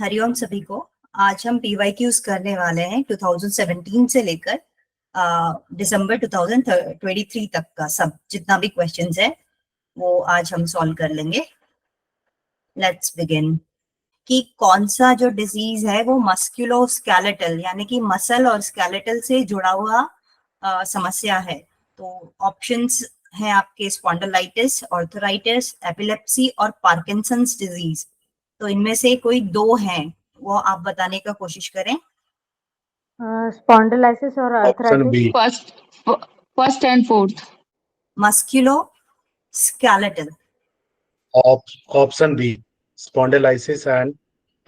हरिओम सभी को। आज हम पीवाईक्यूज करने वाले हैं 2017 से लेकर दिसंबर 2023 तक का सब जितना भी क्वेश्चंस है वो आज हम सॉल्व कर लेंगे। Let's begin. कि कौन सा जो डिजीज है वो मस्कुलोस्केलेटल यानी कि मसल और स्केलेटल से जुड़ा हुआ समस्या है। तो ऑप्शंस हैं आपके स्पॉन्डिलाइटिस, ऑर्थराइटिस, एपिलेप्सी और पार्किंसंस डिजीज। तो इनमें से कोई दो हैं, वो आप बताने का कोशिश करें। स्पॉन्डिलाइटिस और arthritis. First and fourth. Musculoskeletal. Option B, spondylitis and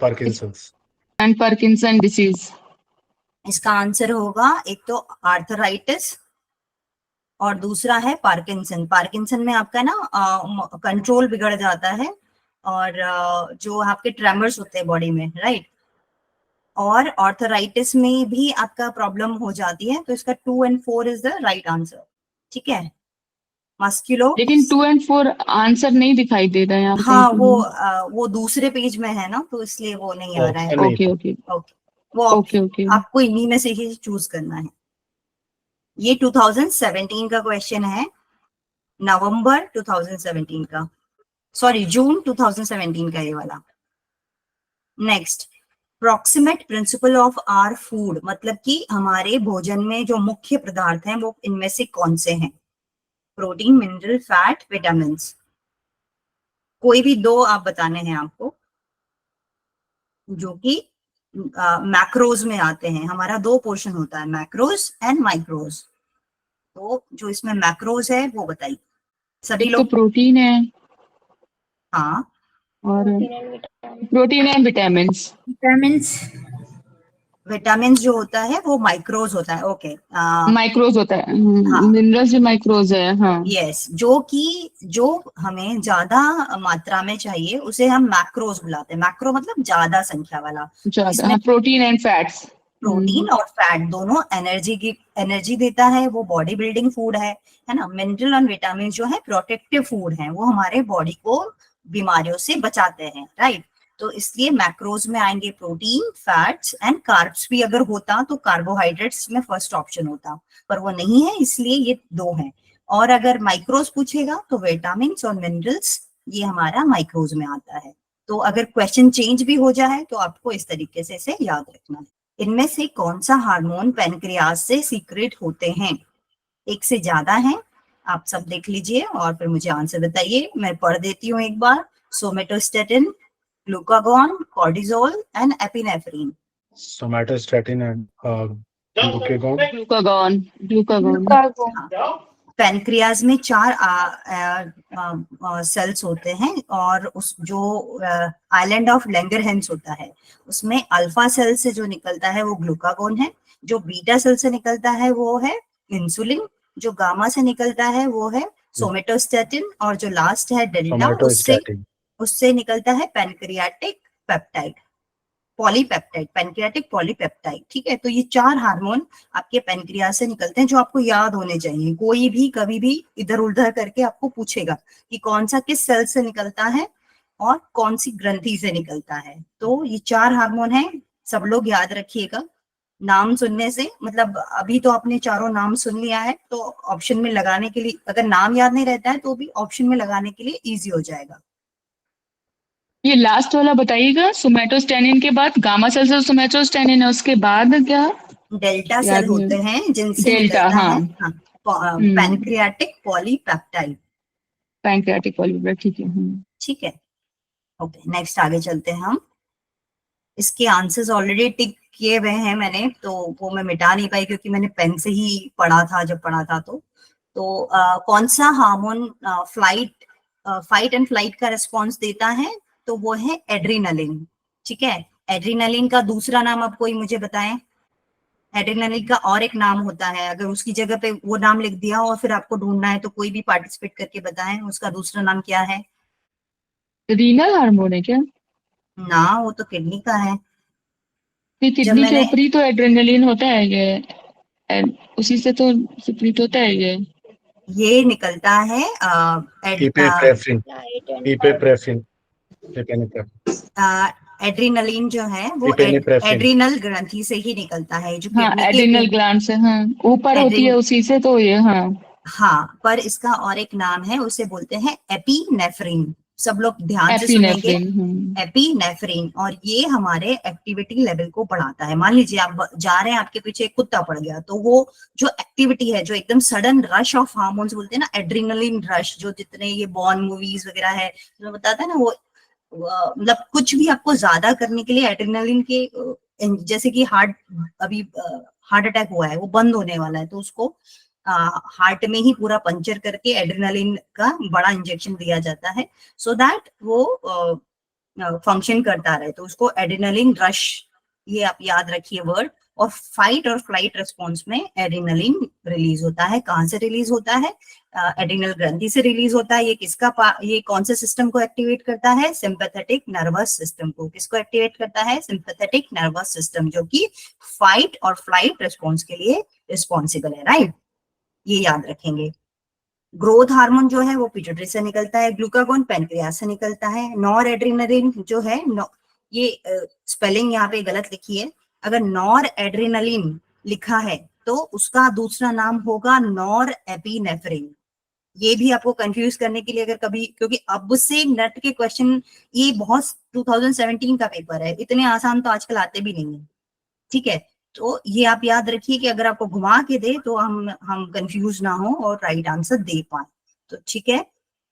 Parkinson's. And Parkinson disease. इसका आंसर होगा एक तो आर्थराइटिस और दूसरा है पार्किंसन। पार्किंसन में आपका ना कंट्रोल बिगड़ जाता है और जो आपके ट्रेमर्स होते हैं बॉडी में, राइट। और ऑर्थराइटिस में भी आपका प्रॉब्लम हो जाती है। तो इसका 2 और 4 इज द राइट आंसर। ठीक है। मस्कुलो, लेकिन 2 और 4 आंसर नहीं दिखाई दे रहा है यहाँ पे। हाँ वो दूसरे पेज में है ना, तो इसलिए वो नहीं आ रहा है। ओके ओके ओके, वो ओके। आपको इन्हीं में से ही चूज करना है। ये 2017 का क्वेश्चन है, नवंबर 2017 का, सॉरी जून 2017 का ये वाला। Next, proximate principle of our food, मतलब कि हमारे भोजन में जो मुख्य पदार्थ हैं वो इनमें से कौन से हैं? Protein, mineral, fat, vitamin. कोई भी दो आप बताने हैं आपको जो कि मैक्रोज में आते हैं। हमारा दो पोर्शन होता है, मैक्रोज एंड माइक्रोज। तो जो इसमें मैक्रोज है वो बताइए सभी एक तो लोग। प्रोटीन है हाँ, और प्रोटीन एंड विटामिन्स। विटामिन जो होता है वो माइक्रोज होता है। ओके, माइक्रोज होता है। हाँ। मिनरल्स भी माइक्रोज है। हाँ यस, जो हमें ज्यादा मात्रा में चाहिए उसे हम मैक्रोज बुलाते हैं। मैक्रो मतलब ज्यादा संख्या वाला। ज्यादा। Protein and fats. प्रोटीन और फैट दोनों एनर्जी देता है, वो बॉडी बिल्डिंग फूड है ना। मिनरल और विटामिन जो है प्रोटेक्टिव फूड है, वो हमारे बॉडी को बीमारियों से बचाते हैं, राइट। तो इसलिए मैक्रोज में आएंगे प्रोटीन, फैट्स एंड कार्ब्स। भी अगर होता तो कार्बोहाइड्रेट्स में फर्स्ट ऑप्शन होता, पर वो नहीं है, इसलिए ये दो हैं। और अगर माइक्रोज पूछेगा तो विटामिन और मिनरल्स ये हमारा माइक्रोज में आता है। तो अगर क्वेश्चन चेंज भी हो जाए तो आपको इस तरीके से इसे याद रखना है। इनमें से कौन सा हार्मोन पैनक्रियाज से सीक्रेट होते हैं? एक से ज्यादा है, आप सब देख लीजिए और फिर मुझे आंसर बताइए। मैं पढ़ देती हूँ एक बार। Somatostatin, glucagon, cortisol and epinephrine. Somatostatin and glucagon. Pancreas में 4 सेल्स होते हैं और उस जो आइलैंड ऑफ लैंगरहैंस होता है उसमें अल्फा सेल से जो निकलता है वो ग्लूकागॉन है, जो बीटा सेल से निकलता है वो है इंसुलिन, जो गामा से निकलता है वो है सोमेटोस्टेटिन, और जो लास्ट है डेल्टा उससे निकलता है pancreatic peptide, polypeptide, pancreatic polypeptide. ठीक है, तो ये 4 हार्मोन आपके पैनक्रियाज से निकलते हैं जो आपको याद होने चाहिए। कोई भी कभी भी इधर उधर करके आपको पूछेगा कि कौन सा किस सेल से निकलता है और कौन सी ग्रंथि से निकलता है। तो ये 4 हार्मोन है, सब लोग याद रखिएगा। नाम सुनने से, मतलब अभी तो आपने चारों नाम सुन लिया है, तो ऑप्शन में लगाने के लिए, अगर नाम याद नहीं रहता है तो भी ऑप्शन में लगाने के लिए इजी हो जाएगा। ये लास्ट वाला बताइएगा। सोमेटोस्टेनिन के बाद गामा सेल से सोमेटोस्टेनिन है, उसके बाद क्या? डेल्टा सेल होते हैं जिनसे डेल्टा, निकलता हाँ। है पैनक्रियाटिक पॉलीपेप्टाइड। पैनक्रियाटिक पॉलीपेप्टाइड, ठीक है। ठीक है, ओके, नेक्स्ट आगे चलते हैं हम। इसके आंसर्स ऑलरेडी टिक किए हुए हैं मैंने, तो वो मैं मिटा नहीं पाई क्योंकि मैंने पेन से ही पढ़ा था जब पढ़ा था। तो कौन सा हार्मोन फाइट एंड फ्लाइट का रिस्पॉन्स देता है? तो वो है एड्रीनलिन। ठीक है, एड्रीनलिन का दूसरा नाम आप कोई मुझे बताएं। एड्रेनालिन का और एक नाम होता है, अगर उसकी जगह पे वो नाम लिख दिया और फिर आपको ढूंढना है तो कोई भी पार्टिसिपेट करके बताएं उसका दूसरा नाम क्या है। रीनल हार्मोन है क्या? ना, वो तो किडनी का है। किडनी के ऊपरी तो एड्रेनलिन होता है, ये उसी से तो सिक्रीट होता है। ये निकलता है एड्रिनलिन जो है वो Epinephrine. एड्रिनल ग्रंथि से ही निकलता है, जो हाँ, किडनी के एड्रिनल ग्लैंड से, हाँ ऊपर होती है उसी से, तो ये हाँ हाँ, पर इसका और एक नाम है, उसे बोलते हैं एपिनेफ्रिन। सब लोग ध्यान से सुनेंगे, एपिनेफ्रिन। एपिनेफ्रिन। और ये हमारे एक्टिविटी लेवल को बढ़ाता है। मान लीजिए आप जा रहे हैं, आपके पीछे एक कुत्ता पड़ गया, तो वो जो एक्टिविटी है, जो एकदम सडन रश ऑफ हार्मोन्स बोलते हैं ना, एड्रिनलिन रश, जो जितने ये बॉर्न मूवीज वगैरह है जो बताता है ना, वो मतलब कुछ भी आपको ज्यादा करने के लिए एड्रिनलिन के जैसे कि अभी हार्ट अटैक हुआ है, वो बंद होने वाला है, तो उसको हार्ट में ही पूरा पंचर करके एड्रेनालिन का बड़ा इंजेक्शन दिया जाता है, सो दैट वो फंक्शन करता रहे। तो उसको एड्रेनालिन रश, ये आप याद रखिए वर्ड। और फाइट और फ्लाइट रिस्पॉन्स में एड्रेनालिन रिलीज होता है। कहाँ से रिलीज होता है? एड्रिनल ग्रंथि से रिलीज होता है। ये कौन से सिस्टम को एक्टिवेट करता है? सिंपैथेटिक नर्वस सिस्टम को। किसको एक्टिवेट करता है? सिंपैथेटिक नर्वस सिस्टम, जो कि फाइट और फ्लाइट रिस्पॉन्स के लिए रिस्पॉन्सिबल है, राइट? ये याद रखेंगे। ग्रोथ हार्मोन जो है वो पिट्यूटरी से निकलता है। ग्लूकागोन पैनक्रियास से निकलता है। नॉर एड्रिनलिन जो है, ये स्पेलिंग यहाँ पे गलत लिखी है। अगर नॉर एड्रिनलिन लिखा है तो उसका दूसरा नाम होगा नॉर एपिनेफ्रिन। ये भी आपको कंफ्यूज करने के लिए, अगर कभी, क्योंकि अब से नेट के क्वेश्चन, ये बहुत 2017 का पेपर है, इतने आसान तो आजकल आते भी नहीं है, ठीक है? तो ये आप याद रखिए कि अगर आपको घुमा के दे तो हम कंफ्यूज ना हो और राइट आंसर दे पाए। तो ठीक है,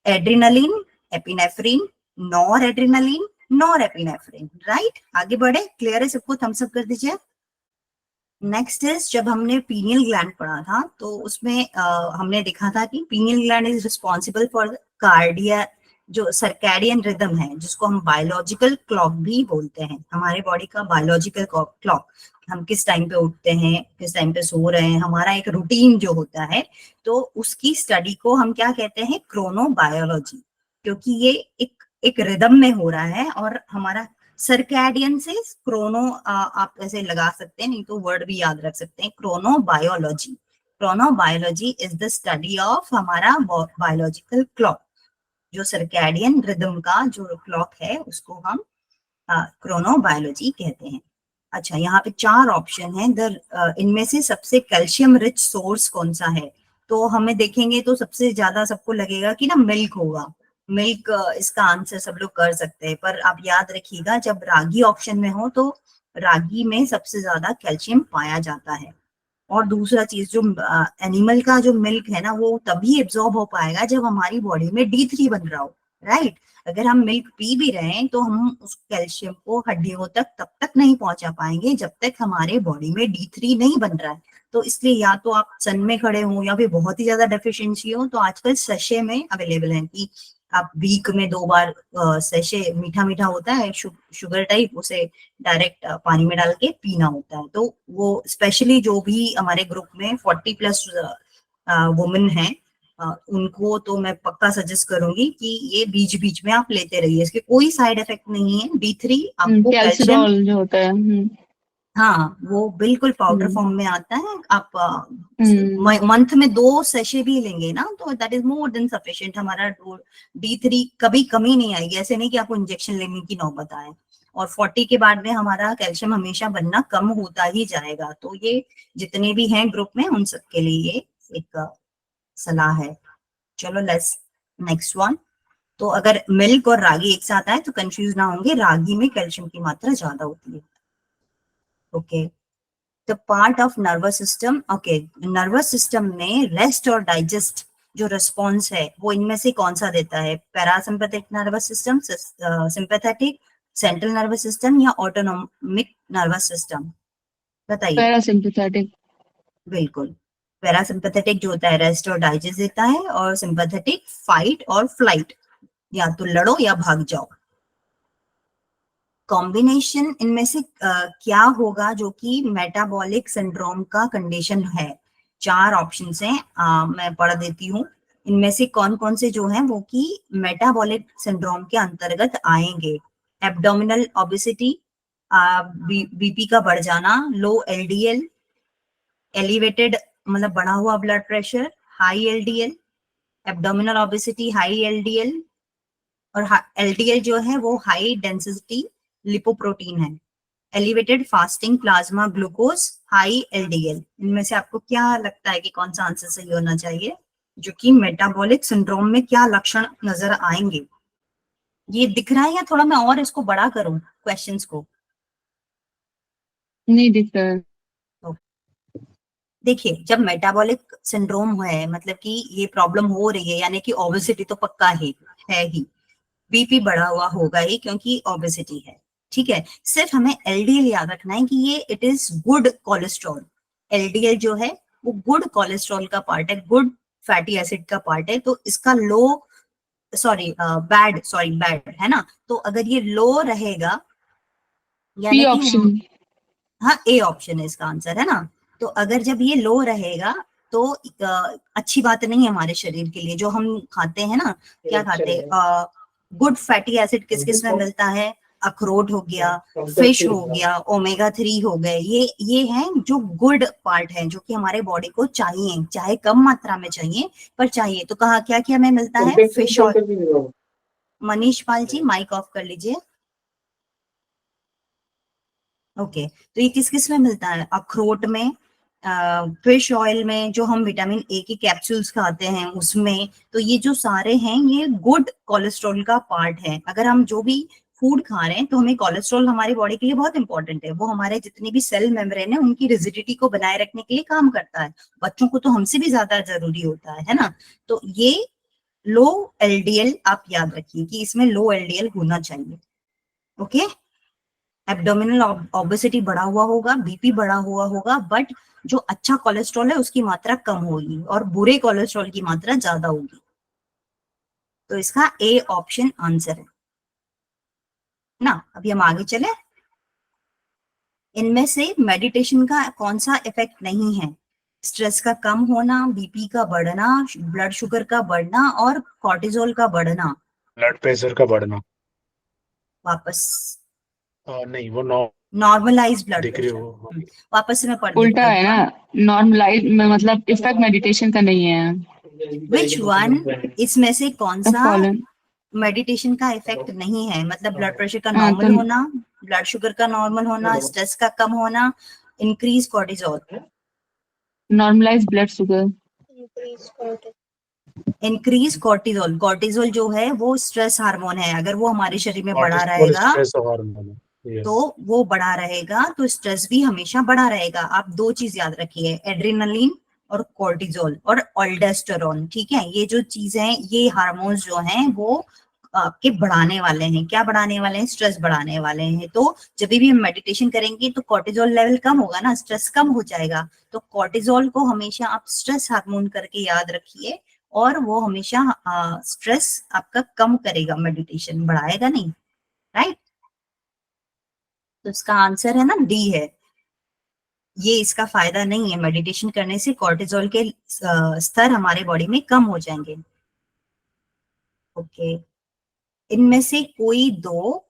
adrenaline, epinephrine, nor adrenaline, nor epinephrine, right? आगे बढ़े, क्लियर है सबको? थम्स अप कर दीजिए। नेक्स्ट इज, जब हमने पीनियल ग्लैंड पढ़ा था तो उसमें हमने देखा था कि pineal gland is responsible for cardia, जो सर्कैडियन रिदम है, जिसको हम बायोलॉजिकल क्लॉक भी बोलते हैं। हमारे बॉडी का बायोलॉजिकल क्लॉक, हम किस टाइम पे उठते हैं, किस टाइम पे सो रहे हैं, हमारा एक रूटीन जो होता है, तो उसकी स्टडी को हम क्या कहते हैं? क्रोनोबायोलॉजी। क्योंकि ये एक रिदम में हो रहा है, और हमारा सर्कैडियन से क्रोनो आप ऐसे लगा सकते हैं, नहीं तो वर्ड भी याद रख सकते हैं, chronobiology. Chronobiology is the study of हमारा बायोलॉजिकल क्लॉक, जो सर्कैडियन रिदम का जो क्लॉक है उसको हम क्रोनोबायोलॉजी कहते हैं। अच्छा, यहाँ पे 4 ऑप्शन है। इनमें से सबसे कैल्शियम रिच सोर्स कौन सा है? तो हमें देखेंगे तो सबसे ज्यादा सबको लगेगा कि ना मिल्क होगा। मिल्क इसका आंसर सब लोग कर सकते हैं, पर आप याद रखिएगा, जब रागी ऑप्शन में हो तो रागी में सबसे ज्यादा कैल्शियम पाया जाता है। और दूसरा चीज, जो एनिमल का जो मिल्क है ना, वो तभी एब्जॉर्ब हो पाएगा जब हमारी बॉडी में D3 बन रहा हो, राइट? अगर हम मिल्क पी भी रहे हैं तो हम उस कैल्शियम को हड्डियों तक तब तक नहीं पहुंचा पाएंगे जब तक हमारे बॉडी में D3 नहीं बन रहा है। तो इसलिए या तो आप सन में खड़े हो या फिर बहुत ही ज्यादा डेफिशिएंसी हो, तो आजकल सशे में अवेलेबल है कि आप वीक में 2 बार सैशे, मीठा मीठा होता है, शुगर टाइप, उसे डायरेक्ट पानी में डाल के पीना होता है। तो वो स्पेशली जो भी हमारे ग्रुप में 40+ वुमेन हैं, उनको तो मैं पक्का सजेस्ट करूंगी कि ये बीच बीच में आप लेते रहिए। इसके कोई साइड इफेक्ट नहीं है। D3 आपको कैल्शियम जो होता है, हाँ, वो बिल्कुल पाउडर फॉर्म में आता है। आप मंथ में 2 सेशे भी लेंगे ना, तो that is more than sufficient. हमारा D3 कभी कमी नहीं आएगी। ऐसे नहीं कि आपको इंजेक्शन लेने की नौबत आए। और 40 के बाद में हमारा कैल्शियम हमेशा बनना कम होता ही जाएगा। तो ये जितने भी हैं ग्रुप में, उन सबके लिए ये एक सलाह है। चलो लेट्स नेक्स्ट वन। तो अगर मिल्क और रागी एक साथ आए तो कंफ्यूज ना होंगे, रागी में कैल्शियम की मात्रा ज्यादा होती है। Okay, the part of nervous system. Okay, nervous system में रेस्ट और डाइजेस्ट जो रिस्पॉन्स है वो इनमें से कौन सा देता है? Parasympathetic nervous system, sympathetic, central nervous system, या ऑटोनॉमिक नर्वस सिस्टम? बताइए। पैरासिम्पैथेटिक। बिल्कुल, पैरासिम्पैथेटिक जो होता है रेस्ट और डाइजेस्ट देता है, और सिंपैथेटिक फाइट और फ्लाइट, या तो लड़ो या भाग जाओ। कॉम्बिनेशन इनमें से क्या होगा जो कि मेटाबॉलिक सिंड्रोम का कंडीशन है? 4 ऑप्शंस हैं, मैं पढ़ देती हूँ। इनमें से कौन कौन से जो हैं वो कि मेटाबॉलिक सिंड्रोम के अंतर्गत आएंगे? एब्डोमिनल ओबेसिटी, बीपी का बढ़ जाना, लो LDL, एलिवेटेड मतलब बढ़ा हुआ blood pressure, high LDL, abdominal obesity, high LDL, और LDL जो है वो हाई डेंसिटी लिपोप्रोटीन है, elevated fasting plasma glucose, high LDL. इनमें से आपको क्या लगता है कि कौन सा आंसर सही होना चाहिए, जो कि मेटाबॉलिक सिंड्रोम में क्या लक्षण नजर आएंगे? ये दिख रहा है या थोड़ा मैं और इसको बड़ा करूं क्वेश्चंस को? नहीं दिख रहा है। देखिए, जब मेटाबॉलिक सिंड्रोम है मतलब कि ये प्रॉब्लम हो रही है, यानी कि ओबेसिटी तो पक्का है ही, बीपी बढ़ा हुआ होगा ही क्योंकि ओबेसिटी है, ठीक है। सिर्फ हमें एलडीएल याद रखना है कि ये it is good cholesterol. LDL जो है वो गुड कोलेस्ट्रॉल का पार्ट है, गुड फैटी एसिड का पार्ट है। तो इसका लो बैड है ना, तो अगर ये लो रहेगा यानी बी कि ऑप्शन। हाँ, ए ऑप्शन है इसका आंसर, है ना। तो अगर जब ये लो रहेगा तो अच्छी बात नहीं है हमारे शरीर के लिए। जो हम खाते हैं ना, क्या खाते हैं, गुड फैटी एसिड किस किस में मिलता है, अखरोट हो गया, फिश हो गया, ओमेगा 3 हो गए, ये हैं जो गुड पार्ट है, जो कि हमारे बॉडी को चाहिए, चाहे कम मात्रा में चाहिए पर चाहिए। तो कहा क्या क्या हमें मिलता है, fish oil. Manish Pal ji mike off कर लीजिए। ओके, तो ये किस किस में मिलता है, अखरोट में, फिश ऑयल में, जो हम विटामिन ए की कैप्सूल्स खाते हैं उसमें। तो ये जो सारे हैं ये गुड कोलेस्ट्रॉल का पार्ट है। अगर हम जो भी फूड खा रहे हैं तो हमें कोलेस्ट्रॉल हमारी बॉडी के लिए बहुत इंपॉर्टेंट है। वो हमारे जितनी भी सेल मेम्ब्रेन है उनकी रिजिडिटी को बनाए रखने के लिए काम करता है। बच्चों को तो हमसे भी ज्यादा जरूरी होता है ना। तो ये लो एलडीएल आप याद रखिए कि इसमें लो एलडीएल होना चाहिए। ओके, एब्डोमिनल ओबेसिटी बढ़ा हुआ होगा, बीपी बढ़ा हुआ होगा, बट जो अच्छा कोलेस्ट्रॉल है उसकी मात्रा कम होगी और बुरे कोलेस्ट्रॉल की मात्रा ज्यादा होगी। तो इसका ए ऑप्शन आंसर है ना। अभी हम आगे चले। इनमें से मेडिटेशन का कौन सा इफेक्ट नहीं है, स्ट्रेस का कम होना, बीपी का बढ़ना, ब्लड शुगर का बढ़ना और कॉर्टिजोल का बढ़ना। ब्लड प्रेशर का बढ़ना। वापस नहीं, वो नॉर्मलाइज ब्लड दिख रही प्रेशर। हो। वापस से मैं पढ़ देती उल्टा हूँ। है ना, नॉर्मलाइज में मतलब इफेक्ट मेडिटेशन का नहीं है। विच वन, इसमें से कौन सा फॉलन। मेडिटेशन का इफेक्ट नहीं है, मतलब ब्लड प्रेशर का हाँ नॉर्मल तो होना, ब्लड शुगर का नॉर्मल होना, स्ट्रेस का कम होना, increase cortisol. Normalise blood sugar. Increase cortisol, cortisol जो है वो स्ट्रेस हार्मोन है, अगर वो हमारे शरीर में बढ़ा कॉर्टिसोल रहेगा स्ट्रेस हार्मोन है। तो यस। वो बढ़ा रहेगा तो स्ट्रेस भी हमेशा बढ़ा रहेगा। आप दो चीज याद रखिए, एड्रेनलिन और कॉर्टिजोल और ऑल्डेस्टेरोन, ठीक है। ये जो चीजें हैं, ये हार्मोन्स जो हैं वो आपके बढ़ाने वाले हैं। क्या बढ़ाने वाले हैं, स्ट्रेस बढ़ाने वाले हैं। तो जब भी हम मेडिटेशन करेंगे तो कॉर्टिजोल लेवल कम होगा ना, स्ट्रेस कम हो जाएगा। तो कॉर्टिजोल को हमेशा आप स्ट्रेस हार्मोन करके याद रखिए और वो हमेशा स्ट्रेस आपका कम करेगा, मेडिटेशन बढ़ाएगा नहीं, राइट। तो इसका आंसर है ना डी है। ये इसका फायदा नहीं है, मेडिटेशन करने से कॉर्टिजोल के स्तर हमारे बॉडी में कम हो जाएंगे। ओके, इनमें से कोई दो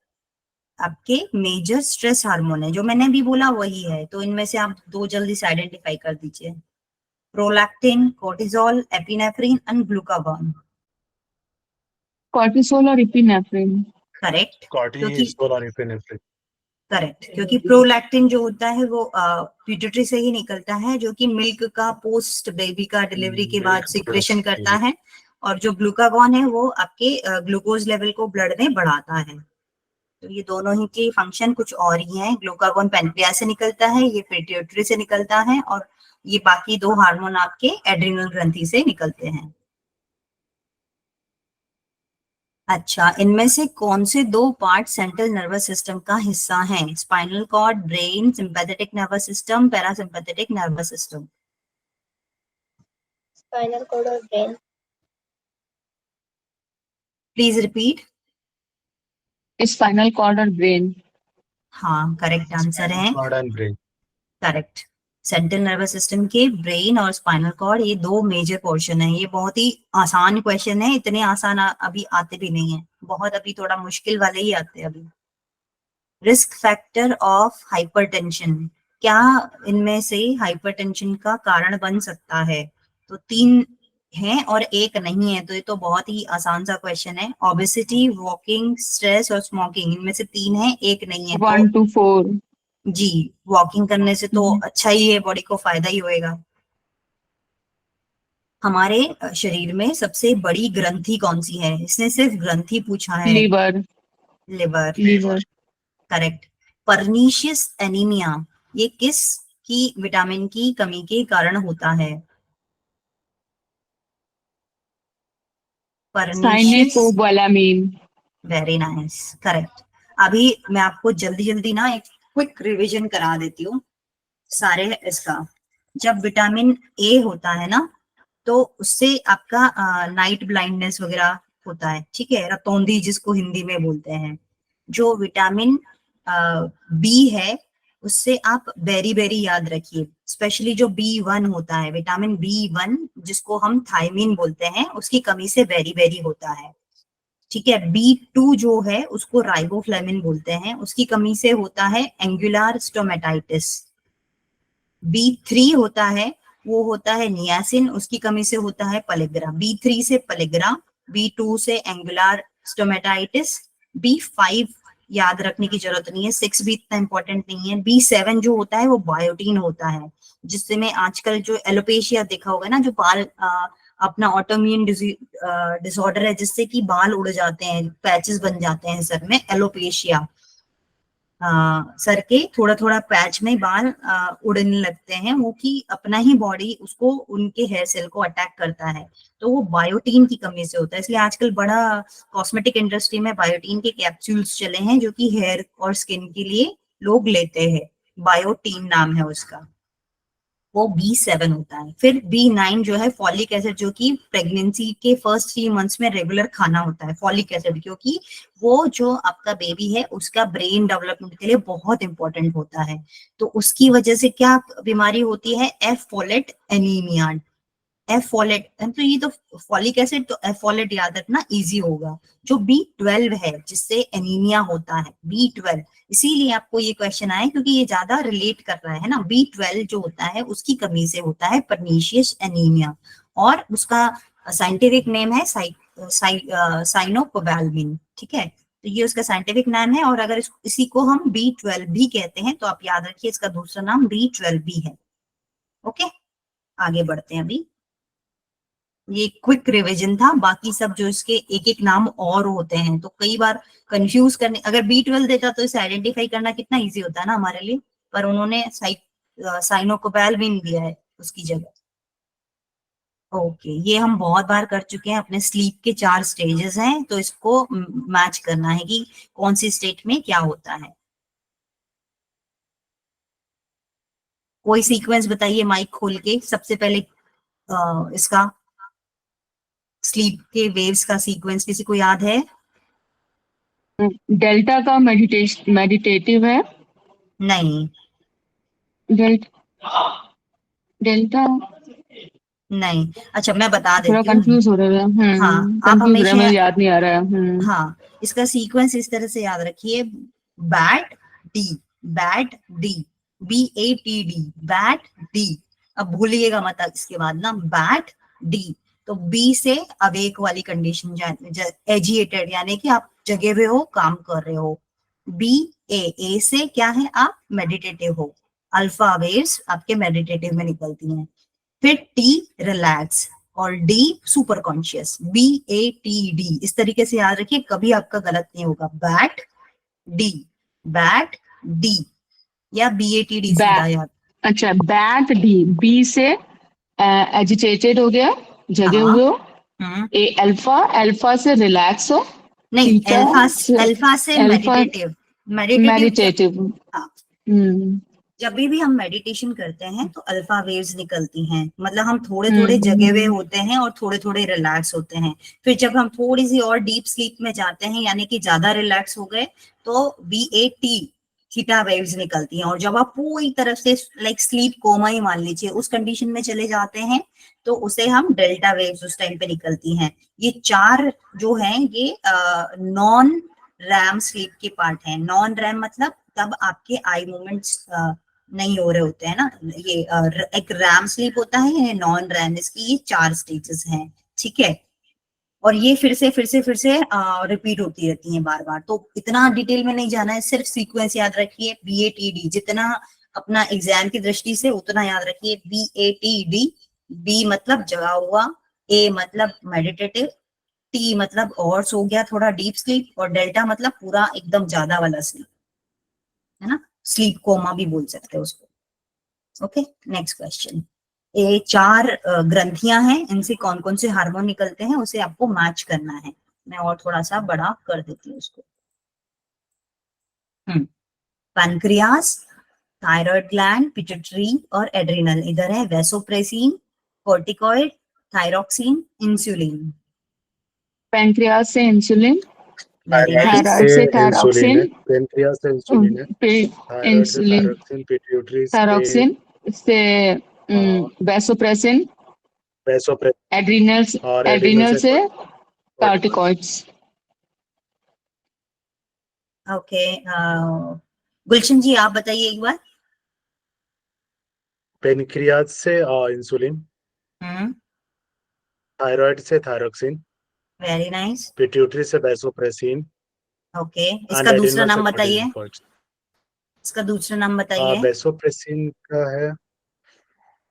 आपके मेजर स्ट्रेस हार्मोन है, जो मैंने अभी बोला वही है। तो इनमें से आप दो जल्दी से आइडेंटिफाई कर दीजिए, prolactin, cortisol, epinephrine and glucagon. Cortisol और इपिनेफ्रिन। करेक्ट, क्योंकि कॉर्टिसोल और एपिनेफ्रिन। करेक्ट, क्योंकि प्रोलैक्टिन जो होता है वो पिट्यूटरी से ही निकलता है, जो कि मिल्क का पोस्ट बेबी का डिलीवरी के बाद सिक्रेशन करता है। और जो ग्लूकागॉन है वो आपके ग्लूकोज लेवल को ब्लड में बढ़ाता है। तो ये दोनों ही के फंक्शन कुछ और ही हैं। ग्लूकागॉन पैनक्रियास से निकलता है, ये पिट्यूटरी से निकलता है, और ये बाकी दो हार्मोन आपके एड्रिनल ग्रंथि से निकलते हैं। अच्छा, इनमें से कौन से दो पार्ट सेंट्रल नर्वस सिस्टम का हिस्सा हैं, spinal cord, brain, sympathetic nervous system, parasympathetic nervous system. Spinal cord और brain. Please repeat. Spinal cord और ब्रेन। हाँ, करेक्ट आंसर है, cord and brain. Correct. Central nervous system के ब्रेन और spinal cord, ये दो मेजर पोर्शन है। ये बहुत ही आसान क्वेश्चन है, इतने आसान अभी आते भी नहीं है, बहुत अभी थोड़ा मुश्किल वाले ही आते हैं अभी। रिस्क फैक्टर ऑफ हाइपरटेंशन, क्या इनमें से हाइपरटेंशन का कारण बन सकता है? तो तीन हैं और एक नहीं है, तो ये तो बहुत ही आसान सा क्वेश्चन है। ओबेसिटी, वॉकिंग, स्ट्रेस और स्मोकिंग, इनमें से 3 है, एक नहीं है। 1 to 4। जी, वॉकिंग करने से तो अच्छा ही है, बॉडी को फायदा ही होएगा। हमारे शरीर में सबसे बड़ी ग्रंथि कौन सी है? इसने सिर्फ ग्रंथि पूछा है। Liver. Liver, liver. Correct. Pernicious anaemia, ये किस की विटामिन की कमी के कारण होता है? Pernicious, cyanocobalamin. Very nice, correct. अभी मैं आपको जल्दी जल्दी ना एक क्विक रिवीजन करा देती हूँ सारे इसका। जब विटामिन ए होता है ना, तो उससे आपका नाइट ब्लाइंडनेस वगैरह होता है, ठीक है, रतौंधी जिसको हिंदी में बोलते हैं। जो विटामिन बी है, उससे आप बेरी बेरी याद रखिए, स्पेशली जो B1 होता है, विटामिन B1 जिसको हम थायमीन बोलते हैं, उसकी कमी से बेरी बेरी होता है, ठीक है। B2 जो है उसको राइबोफ्लेविन बोलते हैं, उसकी कमी से होता है एंगुलर स्टोमेटाइटिस। B3 होता है, वो होता है नियासिन, उसकी कमी से होता है पलेग्रा। B3 से पलेग्रा, B2 से एंगुलर स्टोमेटाइटिस। B5 याद रखने की जरूरत नहीं है, 6 भी इतना इंपॉर्टेंट नहीं है। B7 जो होता है वो बायोटीन होता है, जिससे में आजकल जो एलोपेशिया देखा होगा ना, जो बाल अपना ऑटोइम्यून डिसऑर्डर है, जिससे कि बाल उड़ जाते हैं, पैचेस बन जाते हैं सर में, एलोपेशिया। सर के थोड़ा थोड़ा पैच में बाल उड़ने लगते हैं, वो कि अपना ही बॉडी उसको, उनके हेयर सेल को अटैक करता है, तो वो बायोटीन की कमी से होता है। इसलिए आजकल बड़ा कॉस्मेटिक इंडस्ट्री में बायोटीन के कैप्सूल्स चले हैं, जो कि हेयर और स्किन के लिए लोग लेते हैं, बायोटीन नाम है उसका। वो B7 होता है। फिर B9 जो है फॉलिक एसिड, जो कि प्रेगनेंसी के फर्स्ट 3 मंथ्स में रेगुलर खाना होता है फॉलिक एसिड, क्योंकि वो जो आपका बेबी है उसका ब्रेन डेवलपमेंट के लिए बहुत इंपॉर्टेंट होता है। तो उसकी वजह से क्या बीमारी होती है? F folate anaemia. F folate, तो ये तो फॉलिक एसिड, तो एफ फोलेट याद रखना इजी होगा। जो B12 है, जिससे एनीमिया होता है, B12, इसीलिए आपको ये क्वेश्चन आया क्योंकि ये ज्यादा रिलेट कर रहा है ना। B12 जो होता है उसकी कमी से होता है परनीशियस एनीमिया, और उसका साइंटिफिक नेम है साइनोकोबाल्मिन, ठीक है। तो ये उसका साइंटिफिक नाम है, और अगर इसी को हम B12 भी कहते हैं, तो आप याद रखिए इसका दूसरा नाम B12 भी है। ओके, आगे बढ़ते हैं। अभी ये क्विक रिवीजन था, बाकी सब जो इसके एक एक नाम और होते हैं, तो कई बार कंफ्यूज करने, अगर B12 देता तो इसे आइडेंटिफाई करना कितना इजी होता है ना हमारे लिए, पर उन्होंने साइनोकोबाल्मिन दिया है उसकी जगह। ओके, ये हम बहुत बार कर चुके हैं। अपने स्लीप के 4 स्टेजेस हैं, तो इसको मैच करना है कि कौन सी स्टेट में क्या होता है। कोई सीक्वेंस बताइए माइक खोल के, सबसे पहले इसका स्लीप के वेव्स का सीक्वेंस किसी को याद है? डेल्टा का मेडिटेटिव है। नहीं, डेल्टा डेल्टा नहीं, अच्छा मैं बता थोड़ा देती हूँ। कंफ्यूज हो रहा है। हाँ, आप कंफ्यूज हो रहा है, हमेशा, मुझे याद नहीं आ रहा है। हाँ, इसका सीक्वेंस इस तरह से याद रखिए। Bat D, bat D, BATD, bat D. अब भूलिएगा मत इसके बाद ना, बैट डी। तो बी से अवेक वाली कंडीशन, एजिएटेड यानी कि आप जगे हुए हो, काम कर रहे हो। ए से क्या है? आप मेडिटेटिव हो, अल्फा वेव्स आपके मेडिटेटिव में निकलती हैं। फिर टी रिलैक्स, और डी सुपर कॉन्शियस, BATD। इस तरीके से याद रखिए, कभी आपका गलत नहीं होगा। बैट डी, बैट डी, या BATD सीधा याद। अच्छा, बैट डी, बी से एजिटेटेड हो गया, जगे हाँ, हुए हो। ए अल्फा, अल्फा से रिलैक्स हो। नहीं, थीटा अल्फा से अल्फा मेडिटेटिव। Meditative, meditative. हाँ, हम्म जब भी हम मेडिटेशन करते हैं तो अल्फा वेव्स निकलती हैं, मतलब हम थोड़े थोड़े हम्म जगे हुए होते हैं और थोड़े थोड़े रिलैक्स होते हैं। फिर जब हम थोड़ी सी और डीप स्लीप में जाते हैं, यानी कि ज्यादा रिलैक्स हो गए, तो BAT थीटा वेव्स निकलती हैं। और जब आप पूरी तरफ से लाइक स्लीप कोमा ही मान लीजिए, उस कंडीशन में चले जाते हैं, तो उसे हम डेल्टा वेव्स उस टाइम पे निकलती हैं। ये 4 जो हैं, ये नॉन रैम स्लीप के पार्ट हैं। नॉन रैम मतलब तब आपके आई मूवमेंट्स नहीं हो रहे होते हैं ना, ये एक रैम स्लीप होता है, नॉन रैम, इसकी ये 4 स्टेजेस हैं, ठीक है। और ये फिर से रिपीट होती रहती हैं बार बार, तो इतना डिटेल में नहीं जाना है, सिर्फ सीक्वेंस याद रखिए। BATD जितना अपना एग्जाम की दृष्टि से उतना याद रखिए। BATD, B मतलब जगा हुआ, A मतलब मेडिटेटिव, T मतलब और सो गया थोड़ा डीप स्लीप, और डेल्टा मतलब पूरा एकदम ज्यादा वाला स्लीप, है ना, स्लीप कोमा भी बोल सकते हैं उसको। Okay, next question. ये 4 ग्रंथियां हैं, इनसे कौन कौन से हार्मोन निकलते हैं उसे आपको मैच करना है। मैं और थोड़ा सा बड़ा कर देती हूँ उसको। पैनक्रियास, थायराइड ग्लैंड, पिट्यूटरी और एड्रिनल। इधर है वैसोप्रेसिन, कोर्टिकॉइड, थायरोक्सिन, इंसुलिन। पैंक्रियास से इंसुलिन, वेरी नाइस। थायराइड से इंसुलिन है, थायरोक्सिन, पेनक्रियास से इंसुलिन है, थायराइड से इंसुलिन, थायरोक्सिन, पिट्यूटरी से थायरोक्सिन से वैसोप्रेसिन, वैसोप्रेसिन एड्रिनल और एड्रिनल से corticoid। कार्टिकॉइड्स। ओके, गुलशन जी आप बताइए एक बार। पेनक्रियास से इंसुलिन, थायराइड से थायरोक्सिन, वेरी नाइस। पिट्यूटरी से वैसोप्रेसिन ओके, एंड इसका दूसरा एड्रिनल से नाम बताइए, corticoids। इसका दूसरा नाम बताइए। वैसोप्रेसिन का है,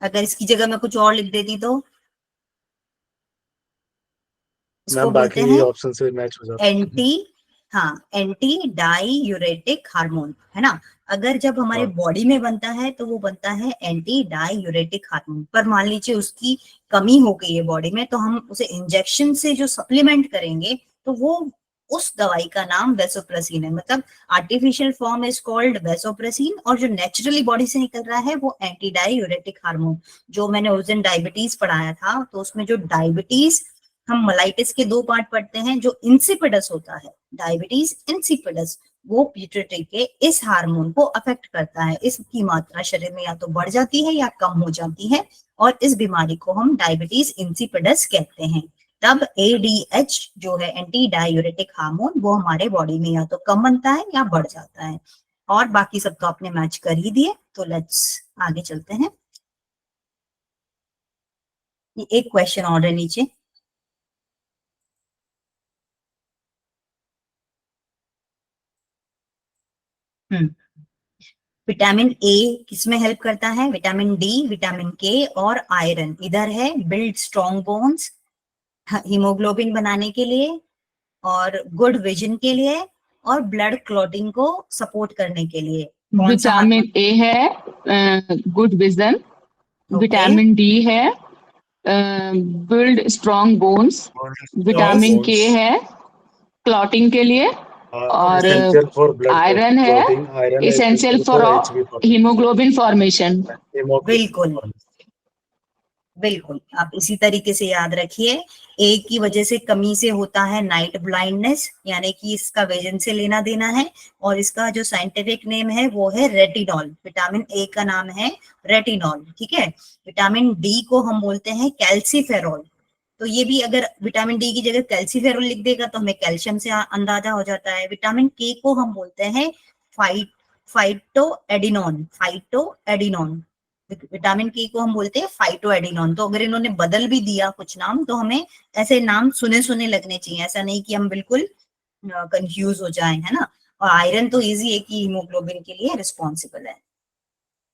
अगर इसकी जगह मैं कुछ और लिख देती तो? इसको मैम बोलते बाकी हैं ऑप्शन से मैच हो जाता है। एंटी डाईयूरेटिक हार्मोन, है ना। अगर जब हमारे बॉडी में बनता है तो वो बनता है एंटी डाईयूरेटिक हार्मोन, पर मान लीजिए उसकी कमी हो गई है बॉडी में, तो हम उसे इंजेक्शन से जो सप्लीमेंट करेंगे तो वो उस दवाई का नाम वैसोप्रेसिन है। मतलब artificial form is called vasopressin, और जो नेचुरली बॉडी से निकल रहा है वो एंटी डाईयूरेटिक हार्मोन। जो मैंने उस दिन डायबिटीज पढ़ाया था, तो उसमें जो डायबिटीज, हम मलाइटिस के 2 पार्ट पढ़ते हैं, जो इंसिपिडस होता है, डायबिटीज इंसिपिडस, वो पिट्यूटरी के इस हार्मोन को अफेक्ट करता है। इसकी मात्रा शरीर में या तो बढ़ जाती है या कम हो जाती है, और इस बीमारी को हम डायबिटीज इंसिपिडस कहते हैं। तब ADH जो है एंटी डायूरेटिक हार्मोन, वो हमारे बॉडी में या तो कम बनता है या बढ़ जाता है। और बाकी सब तो आपने मैच कर ही दिए, तो लेट्स आगे चलते हैं। ये एक क्वेश्चन और है नीचे। विटामिन ए किसमें हेल्प करता है? विटामिन डी, विटामिन के और आयरन। इधर है बिल्ड स्ट्रॉन्ग बोन्स, हीमोग्लोबिन बनाने के लिए, और गुड विजन के लिए, और ब्लड क्लॉटिंग को सपोर्ट करने के लिए। कौन सा विटामिन ए है good vision, Okay. Vitamin D है बिल्ड स्ट्रॉन्ग बोन्स, विटामिन के है क्लॉटिंग के लिए, और essential for blood आयरन है clotting, iron is essential essential for for HB haemoglobin formation. बिल्कुल बिल्कुल, आप इसी तरीके से याद रखिए। ए की वजह से कमी से होता है नाइट ब्लाइंडनेस, यानी कि इसका विजन से लेना देना है, और इसका जो साइंटिफिक नेम है वो है रेटिनॉल। विटामिन ए का नाम है रेटिनॉल, ठीक है। विटामिन डी को हम बोलते हैं कैल्सीफेरॉल। तो ये भी अगर विटामिन डी की जगह कैल्सीफेरॉल लिख देगा तो हमें कैल्शियम से अंदाजा हो जाता है। विटामिन के को हम बोलते हैं फाइटोएडिनोन। विटामिन के को हम बोलते हैं फाइटोएडिनोन। तो अगर इन्होंने बदल भी दिया कुछ नाम, तो हमें ऐसे नाम सुने सुने लगने चाहिए, ऐसा नहीं कि हम बिल्कुल कंफ्यूज हो जाएं, है ना। और आयरन तो इजी है कि हीमोग्लोबिन के लिए रिस्पॉन्सिबल है।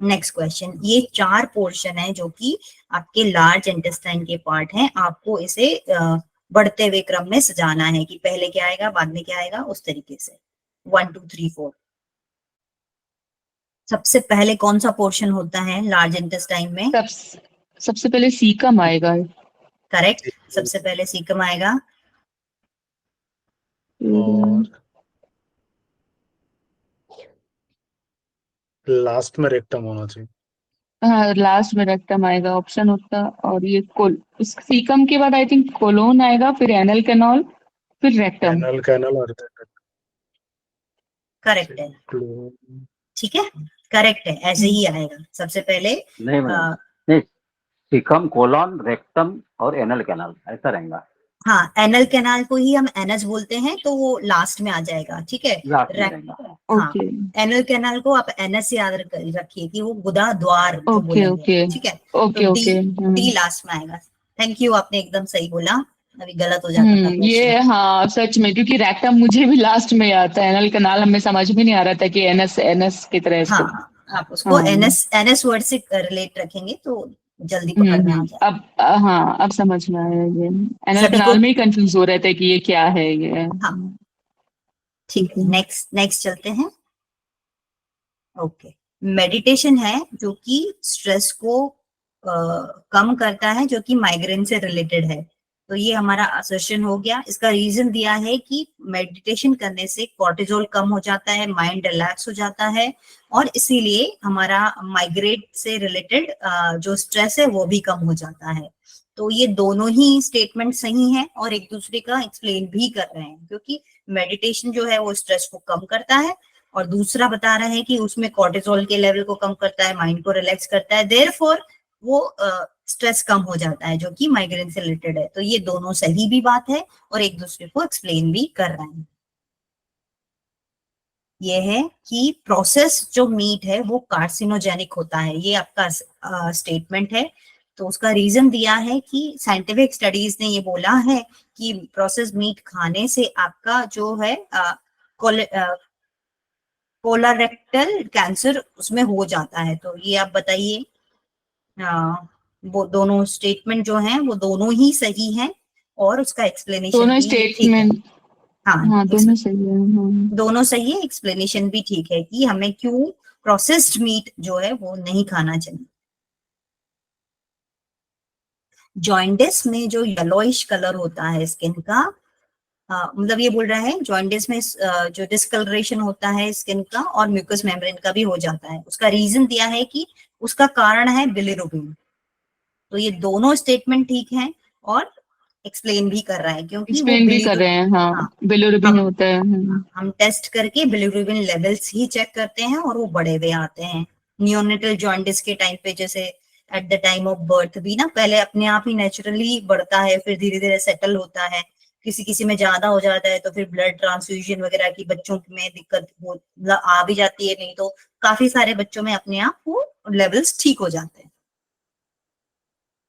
नेक्स्ट क्वेश्चन, ये 4 पोर्शन है जो कि आपके लार्ज इंटेस्टाइन के पार्ट हैं। आपको इसे बढ़ते हुए क्रम में सजाना है कि पहले क्या आएगा बाद में क्या आएगा, उस तरीके से 1 2 3 4। सबसे पहले कौन सा पोर्शन होता है लार्ज इंटेस्टाइन में? सबसे पहले सीकम आएगा। करेक्ट, सबसे पहले सीकम आएगा। और लास्ट में रेक्टम होना चाहिए। हाँ, लास्ट में रेक्टम आएगा ऑप्शन होता, और ये इस सीकम के बाद आई थिंक कोलोन आएगा, फिर एनल कैनाल, फिर रेक्टम। एनल कैनल और करेक्ट है, ठीक है, करेक्ट है, ऐसे ही आएगा सबसे पहले। नहीं, सीकम, कोलॉन, रेक्टम और एनल कैनाल, ऐसा रहेगा। हाँ, एनल कैनाल को ही हम एनस बोलते हैं, तो वो लास्ट में आ जाएगा, ठीक है। ओके एनल कैनाल को आप एनएस से याद रखिए कि वो गुदा द्वार जो ओके बोलेंगे, ओके ठीक है। ओके तो ओके डी लास्ट में आएगा। थैंक यू, आपने एकदम सही बोला, अभी गलत हो जाता था ये क्वेश्चन। हाँ सच में, क्योंकि रेक्टम मुझे भी लास्ट में आता है, एनल कनाल हमें समझ में नहीं आ रहा था कि एनएस एनएस की तरह इसको। हाँ, आप उसको हाँ एनएस वर्ड से रिलेट रखेंगे तो जल्दी पकड़ में आ जाए। अब हाँ अब समझ में आया ये, एनल सभी को, कनाल में ही कंफ्यूज हो रहे थे कि ये क्या है ये। हाँ ठीक है, नेक्स्ट चलते हैं। ओके, मेडिटेशन है जो कि स्ट्रेस को कम करता है, जो कि माइग्रेन से रिलेटेड है। तो ये हमारा असर्शन हो गया। इसका रीजन दिया है कि मेडिटेशन करने से कॉर्टिजोल कम हो जाता है, माइंड रिलैक्स हो जाता है, और इसीलिए हमारा माइग्रेन से रिलेटेड जो स्ट्रेस है वो भी कम हो जाता है। तो ये दोनों ही स्टेटमेंट सही हैं और एक दूसरे का एक्सप्लेन भी कर रहे हैं, क्योंकि मेडिटेशन जो है वो स्ट्रेस को कम करता है, और दूसरा बता रहा है कि उसमें कॉर्टिसोल के लेवल को कम करता है, माइंड को रिलैक्स करता है, देयरफॉर वो स्ट्रेस कम हो जाता है, जो कि माइग्रेन से रिलेटेड है। तो ये दोनों सही भी बात है और एक दूसरे को एक्सप्लेन भी कर रहे हैं। ये है कि प्रोसेस जो मीट है वो कार्सिनोजेनिक होता है, ये आपका स्टेटमेंट है। तो उसका रीजन दिया है कि साइंटिफिक स्टडीज ने ये बोला है कि प्रोसेस मीट खाने से आपका जो है कोलोरेक्टल कैंसर उसमें हो जाता है। तो ये आप बताइए, वो दोनों स्टेटमेंट जो हैं वो दोनों ही सही हैं और उसका एक्सप्लेनेशन दोनों भी ठीक है। स्टेटमेंट हाँ दोनों सही है। दोनों सही है, एक्सप्लेनेशन भी ठीक है कि हमें क्यों प्रोसेस्ड मीट जो है वो नहीं खाना चाहिए। जॉइंटिस में जो येलोइश कलर होता है स्किन का, मतलब ये बोल रहा है जॉइंटिस में जो डिस्कलरेशन होता है स्किन का और म्यूकस मेम्ब्रेन का भी हो जाता है। उसका रीजन दिया है कि उसका कारण है बिलिरुबिन। तो ये दोनों स्टेटमेंट ठीक है और एक्सप्लेन भी कर रहा है, क्योंकि वो एक्सप्लेन भी कर रहे हैं। हाँ बिलिरुबिन हम होता है। हम टेस्ट करके बिलिरुबिन लेवल्स ही चेक करते हैं और वो बढ़े हुए आते हैं। नियोनेटल जॉन्डिस के टाइम पे, जैसे at the time of birth भी ना, पहले अपने आप ही नेचुरली बढ़ता है, फिर धीरे धीरे सेटल होता है। किसी किसी में ज्यादा हो जाता है तो फिर ब्लड ट्रांसफ्यूजन वगैरह की बच्चों में दिक्कत हो मतलब आ भी जाती है, नहीं तो काफी सारे बच्चों में अपने आप वो लेवल्स ठीक हो जाते हैं।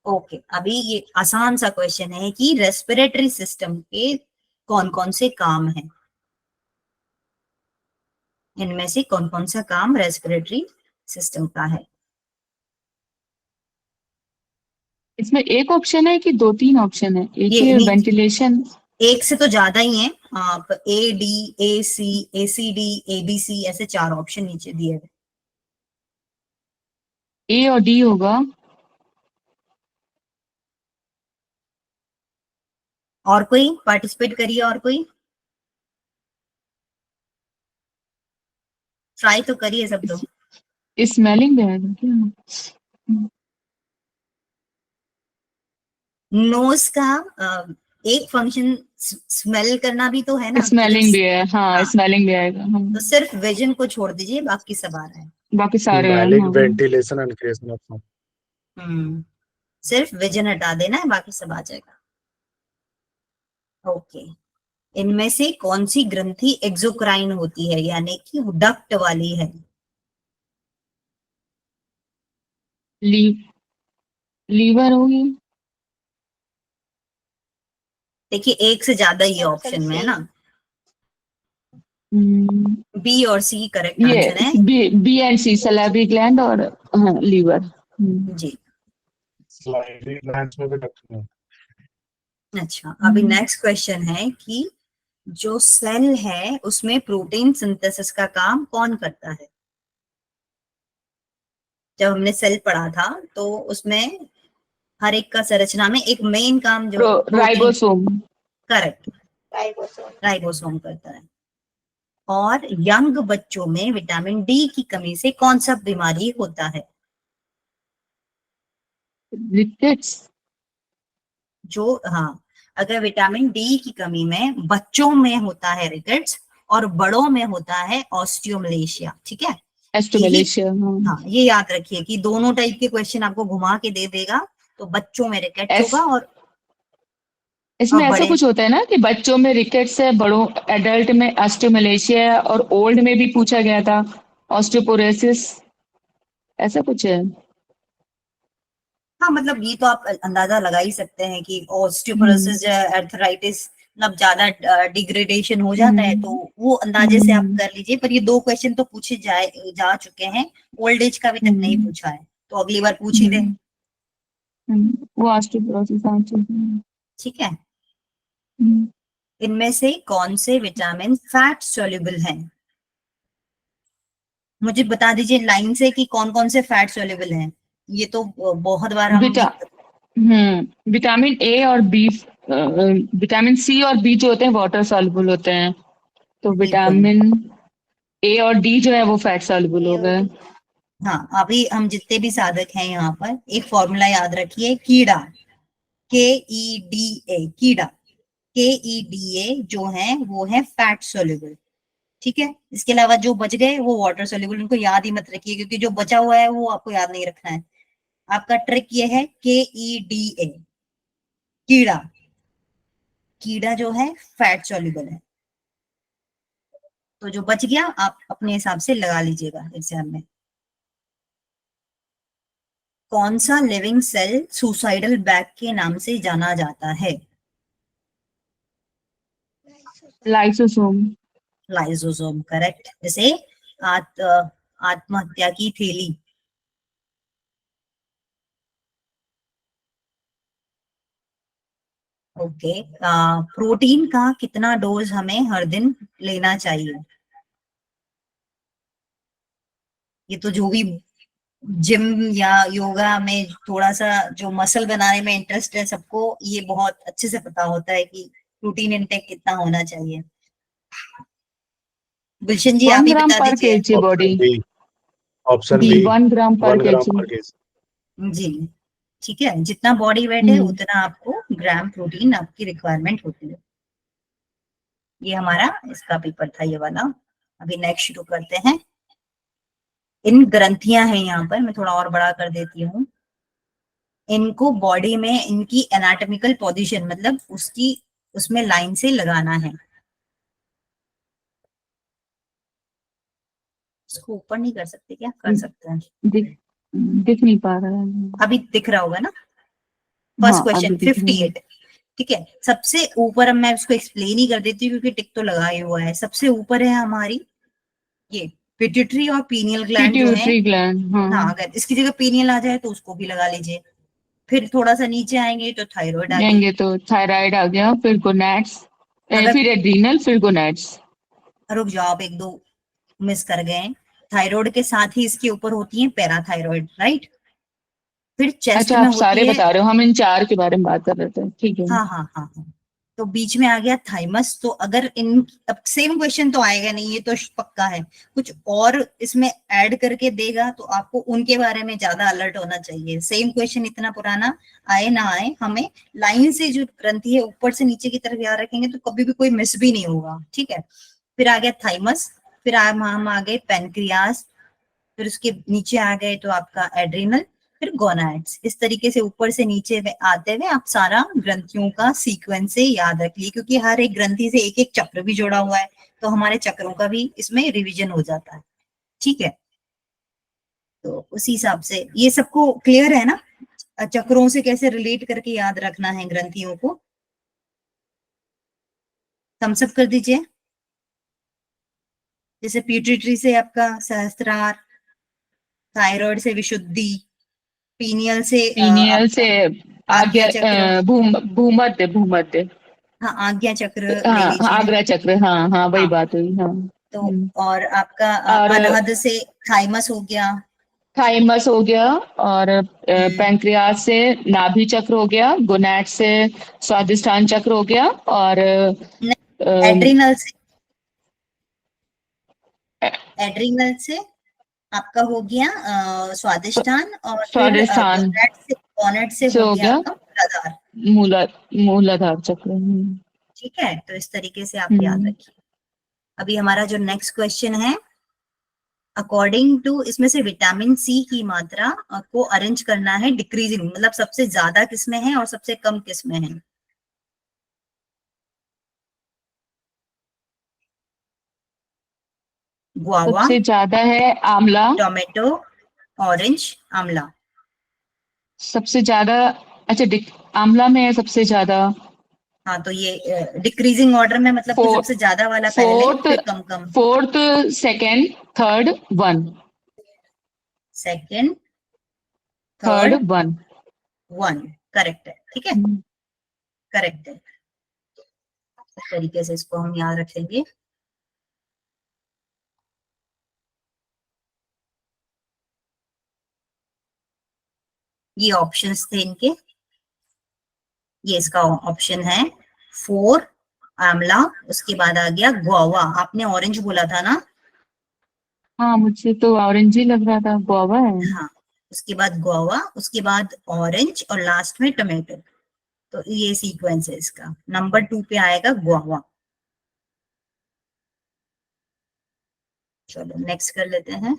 ओके, अभी ये आसान सा क्वेश्चन है कि रेस्पिरेटरी सिस्टम के कौन कौन से काम हैं। इनमें से कौन कौन सा काम रेस्पिरेटरी सिस्टम का है। इसमें एक ऑप्शन है कि दो तीन ऑप्शन है? एक ये है नहीं, वेंटिलेशन। एक से तो ज्यादा ही है। आप A D A C A C D A B C ऐसे 4 ऑप्शन नीचे दिए हुए। ए और डी होगा। और कोई पार्टिसिपेट करिए, और कोई ट्राई तो करिए सब लोग। स्मेलिंग भी आएगा क्या? नोज का एक फंक्शन स्मेल करना भी तो है ना, तो जब स्मेलिंग भी है, हाँ हाँ, स्मेलिंग भी आएगा। हाँ तो सिर्फ विजन को छोड़ दीजिए, बाकी सब आ रहा है। बाकी सारे हैं। Inhaling, हाँ ventilation and creation of sound. सिर्फ विजन हटा देना है, बाकी सब आ जाएगा। ओके, इनमें से कौन सी ग्रंथि एक्सोक्राइन होती है, यानी कि डक्ट वाली है। लीवर होगी। देखिए एक से ज्यादा ये ऑप्शन में है ना, बी और सी करेक्ट ये आंसर है। B and C, salivary gland और हाँ लीवर। जी, Slightly glands में भी duct में. अच्छा अभी नेक्स्ट क्वेश्चन है कि जो सेल है उसमें प्रोटीन सिंथेसिस का काम कौन करता है। जब हमने सेल पढ़ा था तो उसमें हर एक का संरचना में एक मेन काम जो प्रोटीन, राइबोसोम। करेक्ट, राइबोसोम करता है। और यंग बच्चों में विटामिन डी की कमी से कौन सा बीमारी होता है। रिकेट्स। जो हाँ, अगर विटामिन डी की कमी में बच्चों में होता है रिकेट्स और बड़ों में होता है ऑस्टियोमलेशिया, ठीक है। एस्टोमलेशिया। हाँ, ये याद रखिए कि दोनों टाइप के क्वेश्चन आपको घुमा के दे देगा। तो बच्चों में रिकेट्स होगा और इसमें ऐसा बड़े कुछ होता है ना कि बच्चों में रिकेट्स है, बड़ों एडल्ट में ऑस्टियोमलेशिया है, और ओल्ड में भी पूछा गया था ऑस्टियोपोरोसिस, ऐसा कुछ है। हाँ, मतलब ये तो आप अंदाजा लगा ही सकते हैं कि हम्म ऑस्टियोपोरोसिस या आर्थराइटिस मतलब ज्यादा डिग्रेडेशन हो जाता है, तो हम्म वो अंदाजे से आप हम्म कर लीजिए। पर ये 2 क्वेश्चन तो पूछे जा चुके हैं, ओल्ड एज का अभी तक नहीं हम्म पूछा है, तो अगली बार पूछ ही दे। वो ऑस्टियोपोरोसिस, हाँ ठीक है। ठीक है। हम्म, इनमें से कौन से विटामिन फैट सॉल्युबल हैं? मुझे बता दीजिए लाइन से कि कौन कौन से फैट सॉल्युबल हैं। ये तो बहुत बार हम विटा विटामिन ए और बी, विटामिन सी और बी जो होते हैं वाटर सॉल्युबल होते हैं, तो बिल्कुल। विटामिन ए और डी जो है वो फैट सॉल्युबल हो गए। हाँ, अभी हम जितने भी साधक हैं यहाँ पर एक फॉर्मूला याद रखिए, कीड़ा, KEDA, कीड़ा, KEDA जो है वो है फैट सोल्यूबल। ठीक है, इसके अलावा जो बच गए वो वाटर सोल्यूबल, उनको याद ही मत रखिए, क्योंकि जो बचा हुआ है वो आपको याद नहीं रखना है। आपका ट्रिक ये है KEDA, कीड़ा, कीड़ा जो है फैट सोल्यूबल है। तो जो बच गया आप अपने हिसाब से लगा लीजिएगा एग्जाम में। कौन सा लिविंग सेल सुसाइडल बैग के नाम से जाना जाता है? लाइसोसोम। Lysosome, correct. जैसे आत्महत्या की थैली। ओके। प्रोटीन का कितना डोज हमें हर दिन लेना चाहिए? ये तो जो भी जिम या योगा में थोड़ा सा जो मसल बनाने में इंटरेस्ट है सबको ये बहुत अच्छे से पता होता है कि प्रोटीन इंटेक कितना होना चाहिए। गुलशन जी आप वन ही ग्राम बता पर दीजिए। KG body. Option B, option B B, 1 gram पर 1 ग्राम केजी। पर केजी। जी, ठीक है, जितना बॉडी वेट है हम्म उतना आपको ग्राम प्रोटीन आपकी रिक्वायरमेंट होती है। ये हमारा इसका पेपर था ये वाला। अभी नेक्स्ट शुरू करते हैं। इन ग्रंथियां हैं यहाँ पर, मैं थोड़ा और बड़ा कर देती हूँ। इनको बॉडी में इनकी एनाटॉमिकल पोजीशन मतलब उसकी उसमें लाइन से लगाना है। इसको ऊपर नहीं कर सकते क्या? कर सकते हैं। दिख दिख नहीं पा रहा है। अभी दिख रहा होगा ना? फर्स्ट हाँ क्वेश्चन अभी दिख रहा है। 58। ठीक है, सबसे ऊपर, अब मैं उसको एक्सप्लेन ही कर देती हूँ क्योंकि टिक तो लगा ही हुआ है। सबसे ऊपर है हमारी ये पिट्यूटरी और पीनियल ग्लैंड जो है। पिट्यूटरी ग्लैंड, हाँ। हाँ, अगर इसकी जगह पीनियल आ जाए तो उसको भी लगा लीजिए। फिर थोड़ा सा नीचे आएंगे तो थायराइड आ गई। जाएंगे तो थायराइड आ गया, फिर गोनैड्स, अगर फिर एड्रीनल, फिर गोनैड्स। रुक जाओ, आप एक दो मिस कर गए हैं। थायराइड के साथ ही इसके ऊपर होती है पैराथायराइड, राइट? फिर चेस्ट अच्छा में आप सारे होती है। बता रहे हो, हम इन 4 के बारे में बात कर रहे थे, ठीक है। हाँ हाँ हाँ हाँ। तो बीच में आ गया थाइमस। तो अगर इन अब सेम क्वेश्चन तो आएगा नहीं, ये तो पक्का है। कुछ और इसमें ऐड करके देगा तो आपको उनके बारे में ज्यादा अलर्ट होना चाहिए। सेम क्वेश्चन इतना पुराना आए ना आए, हमें लाइन से जो ग्रंथि है ऊपर से नीचे की तरफ याद रखेंगे तो कभी भी कोई मिस भी नहीं होगा। ठीक है, फिर आ गया थाइमस, फिर हम आ गए पेनक्रियास, फिर उसके नीचे आ गए तो आपका एड्रिनल, फिर गोनाड्स। इस तरीके से ऊपर से नीचे में आते हुए आप सारा ग्रंथियों का सीक्वेंस से याद रखिए, क्योंकि हर एक ग्रंथि से एक एक चक्र भी जोड़ा हुआ है, तो हमारे चक्रों का भी इसमें रिवीजन हो जाता है। ठीक है, तो उसी हिसाब से ये सबको क्लियर है ना, चक्रों से कैसे रिलेट करके याद रखना है ग्रंथियों को। थम्स अप कर दीजिए। जैसे पिट्यूटरी से आपका सहस्त्रार, थायराइड से विशुद्धि, पीनियल से पीनियल से आपका आज्ञा आज्ञा, चक्र। भूमध्य, भूमध्य। हाँ, आज्ञा चक्र ले हाँ हाँ, लीजिए। आग्रा चक्र, हाँ हाँ वही हाँ, बात हुई, हाँ। तो और आपका और अनहद से थाइमस हो गया। थाइमस हो गया, और हम्म, पैंक्रियास से नाभि चक्र हो गया, गोनैड से स्वादिष्ठान चक्र हो गया, और एड्रिनल से, एड्रिनल से आपका हो गया स्वादिष्ठान, और फिर स्वादिष्ठान गोनेट से से हो हो गया गया आपका मूलाधार। मूला मूलाधार चक्र। ठीक है, तो इस तरीके से आप याद हम्म। रखिए। अभी हमारा जो नेक्स्ट क्वेश्चन है, अकॉर्डिंग टू, इसमें से विटामिन सी की मात्रा को अरेंज करना है डिक्रीजिंग, मतलब सबसे ज्यादा किसमें है और सबसे कम किसमें है। गुआवा, सबसे ज्यादा है आंवला, टोमेटो, ऑरेंज, आंवला। सबसे ज्यादा, अच्छा आंवला में है सबसे ज्यादा। हाँ, तो ये डिक्रीजिंग ऑर्डर में, मतलब कि सबसे ज्यादा वाला पहले फोर्थ, फिर कम कम। Fourth, second, third, one, second, third, third, one. One. Correct है, ठीक है, करेक्ट है। इस तरीके से इसको हम याद रखेंगे। ये ऑप्शंस थे इनके, ये इसका ऑप्शन है 4 आंवला, उसके बाद आ गया गुआवा। आपने ऑरेंज बोला था ना? हाँ, मुझे तो ऑरेंज ही लग रहा था, गुआवा है। हाँ, उसके बाद गुआवा, उसके बाद ऑरेंज और लास्ट में टोमेटो। तो ये सीक्वेंस है इसका। नंबर 2 पे आएगा गुआवा। चलो नेक्स्ट कर लेते हैं।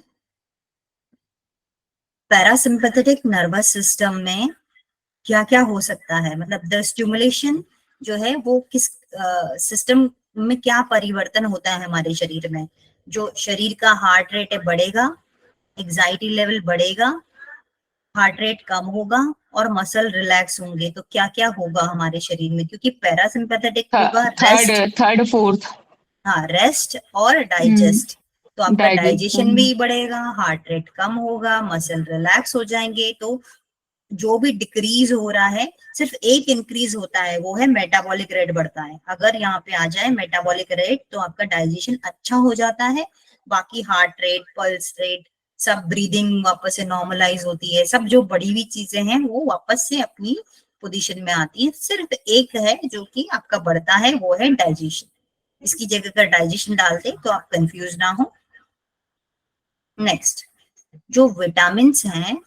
पैरासिम्पैथेटिक नर्वस सिस्टम में क्या क्या हो सकता है, मतलब द स्टिमुलेशन जो है वो किस सिस्टम में क्या परिवर्तन होता है हमारे शरीर में। जो शरीर का हार्ट रेट है बढ़ेगा, एग्जाइटी लेवल बढ़ेगा, हार्ट रेट कम होगा और मसल रिलैक्स होंगे। तो क्या क्या होगा हमारे शरीर में, क्योंकि पैरासिम्पैथेटिक होगा रेस्ट। Third, third, fourth. हाँ, रेस्ट और डाइजेस्ट। तो आपका डाइजेशन डाइजेशन। भी बढ़ेगा, हार्ट रेट कम होगा, मसल रिलैक्स हो जाएंगे। तो जो भी डिक्रीज हो रहा है, सिर्फ एक इंक्रीज होता है, वो है मेटाबॉलिक रेट बढ़ता है। अगर यहाँ पे आ जाए मेटाबॉलिक रेट तो आपका डाइजेशन अच्छा हो जाता है। बाकी हार्ट रेट, पल्स रेट, सब, ब्रीदिंग वापस से नॉर्मलाइज होती है। सब जो बढ़ी हुई चीजें हैं वो वापस से अपनी पोजीशन में आती है। सिर्फ एक है जो कि आपका बढ़ता है, वो है डाइजेशन। इसकी जगह अगर डाइजेशन डालते तो आप कंफ्यूज ना हो। नेक्स्ट, जो विटामिन हैं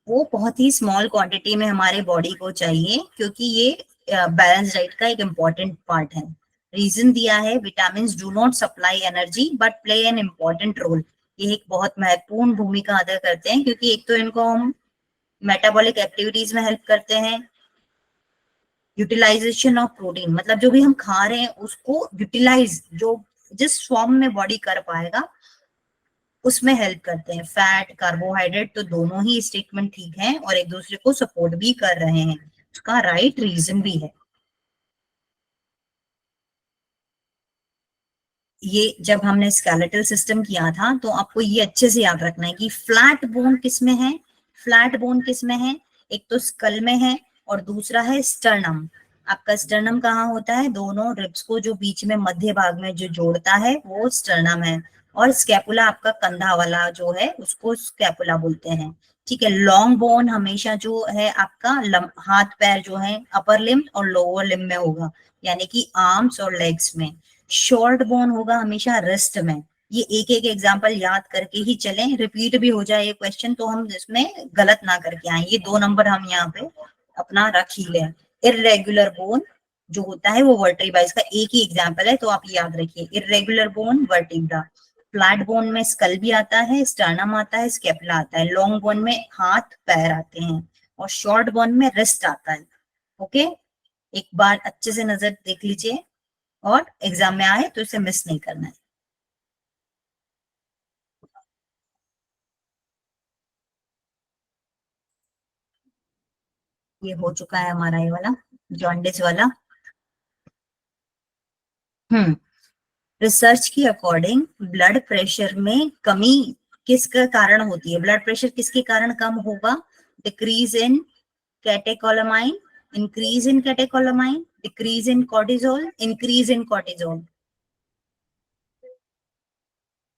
वो बहुत ही स्मॉल क्वांटिटी में हमारे बॉडी को चाहिए, क्योंकि ये बैलेंस डाइट का एक इम्पॉर्टेंट पार्ट है। रीजन दिया है, vitamin do not supply energy but play an important role. ये एक बहुत महत्वपूर्ण भूमिका अदा करते हैं, क्योंकि एक तो इनको हम मेटाबॉलिक एक्टिविटीज में हेल्प करते हैं। यूटिलाइजेशन ऑफ प्रोटीन, मतलब जो भी हम खा रहे हैं उसको यूटिलाइज, जो जिस फॉर्म में बॉडी कर पाएगा उसमें हेल्प करते हैं। फैट, कार्बोहाइड्रेट, तो दोनों ही स्टेटमेंट ठीक है और एक दूसरे को सपोर्ट भी कर रहे हैं। उसका राइट रीजन भी है। ये जब हमने स्केलेटल सिस्टम किया था तो आपको ये अच्छे से याद रखना है कि फ्लैट बोन किस में है। फ्लैट बोन किस में है? एक तो स्कल में है और दूसरा है स्टर्नम। आपका स्टर्नम कहाँ होता है? दोनों रिब्स को जो बीच में मध्य भाग में जो जोड़ता है वो स्टर्नम है। और स्कैपुला आपका कंधा वाला जो है उसको स्कैपुला बोलते हैं। ठीक है। लॉन्ग बोन हमेशा जो है आपका हाथ पैर जो है अपर लिम्ब और लोअर लिम्ब में होगा, यानी कि आर्म्स और लेग्स में। शॉर्ट बोन होगा हमेशा रिस्ट में। ये एक एक एग्जांपल याद करके ही चलें, रिपीट भी हो जाए ये क्वेश्चन तो हम इसमें गलत ना करके आए। ये 2 नंबर हम यहाँ पे अपना रख ही लें। इर्रेगुलर बोन जो होता है वो वर्टिब्रा, इसका एक ही एग्जांपल है तो आप याद रखिए, irregular bone vertebra. Flat bone में स्कल भी आता है, स्टर्नम आता है, स्केपुला आता है। लॉन्ग बोन में हाथ पैर आते हैं और शॉर्ट बोन में रिस्ट आता है। ओके, एक बार अच्छे से नजर देख लीजिए और एग्जाम में आए तो इसे मिस नहीं करना है। ये हो चुका है हमारा ये वाला जॉन्डिस वाला। रिसर्च के अकॉर्डिंग ब्लड प्रेशर में कमी किसके कारण होती है? ब्लड प्रेशर किसके कारण कम होगा? Decrease in catecholamine, increase in catecholamine, decrease in cortisol, increase in cortisol.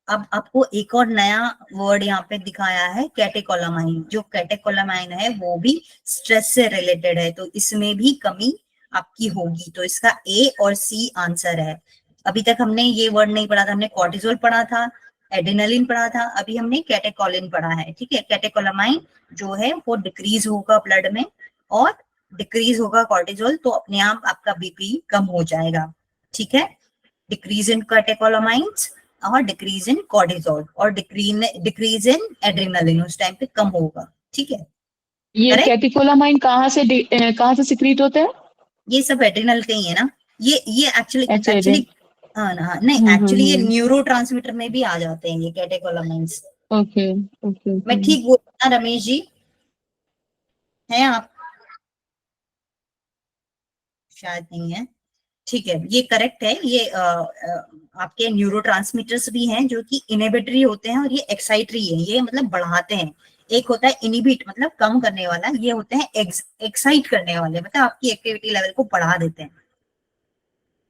अब आपको एक और नया वर्ड यहाँ पे दिखाया है, कैटेकोलामाइन। जो कैटेकोलामाइन है वो भी स्ट्रेस से रिलेटेड है, तो इसमें भी कमी आपकी होगी। तो इसका ए और सी आंसर है। अभी तक हमने ये वर्ड नहीं पढ़ा था, हमने कॉर्टिजोल पढ़ा था, एड्रेनालिन पढ़ा था, अभी हमने कैटेकोलिन पढ़ा है। ठीक है, कैटेकोलामाइन जो है वो डिक्रीज होगा ब्लड में और डिक्रीज होगा कॉर्टिजोल, तो अपने आप आपका बीपी कम हो जाएगा। ठीक है, डिक्रीज इन कैटेकोलामाइंस और डिक्रीज इन कॉर्टिजोल और डिक्रीज इन एड्रेनालिन उस टाइम पे कम होगा। ठीक है, ये करेक्ट। कैटेकोलामाइन कहाँ से सिक्रीट होता है? ये सब एड्रेनल के ही है ना। ये एक्चुअली अच्छा, एक्चुअली हाँ ना, नहीं हम्म, एक्चुअली ये हम्म। न्यूरोट्रांसमीटर में भी आ जाते हैं ये कैटेकोलामाइन्स। ओके, ओके, मैं ओके। ठीक बोल रहा ना रमेश जी? हैं आप? शायद नहीं है। ठीक है, ये करेक्ट है। ये आपके न्यूरोट्रांसमीटर्स भी हैं जो कि इनहिबिटरी होते हैं और ये एक्साइटरी है, ये मतलब बढ़ाते हैं। एक होता है इनहिबिट मतलब कम करने वाला, ये होते हैं एक्साइट करने वाले मतलब आपकी एक्टिविटी लेवल को बढ़ा देते हैं।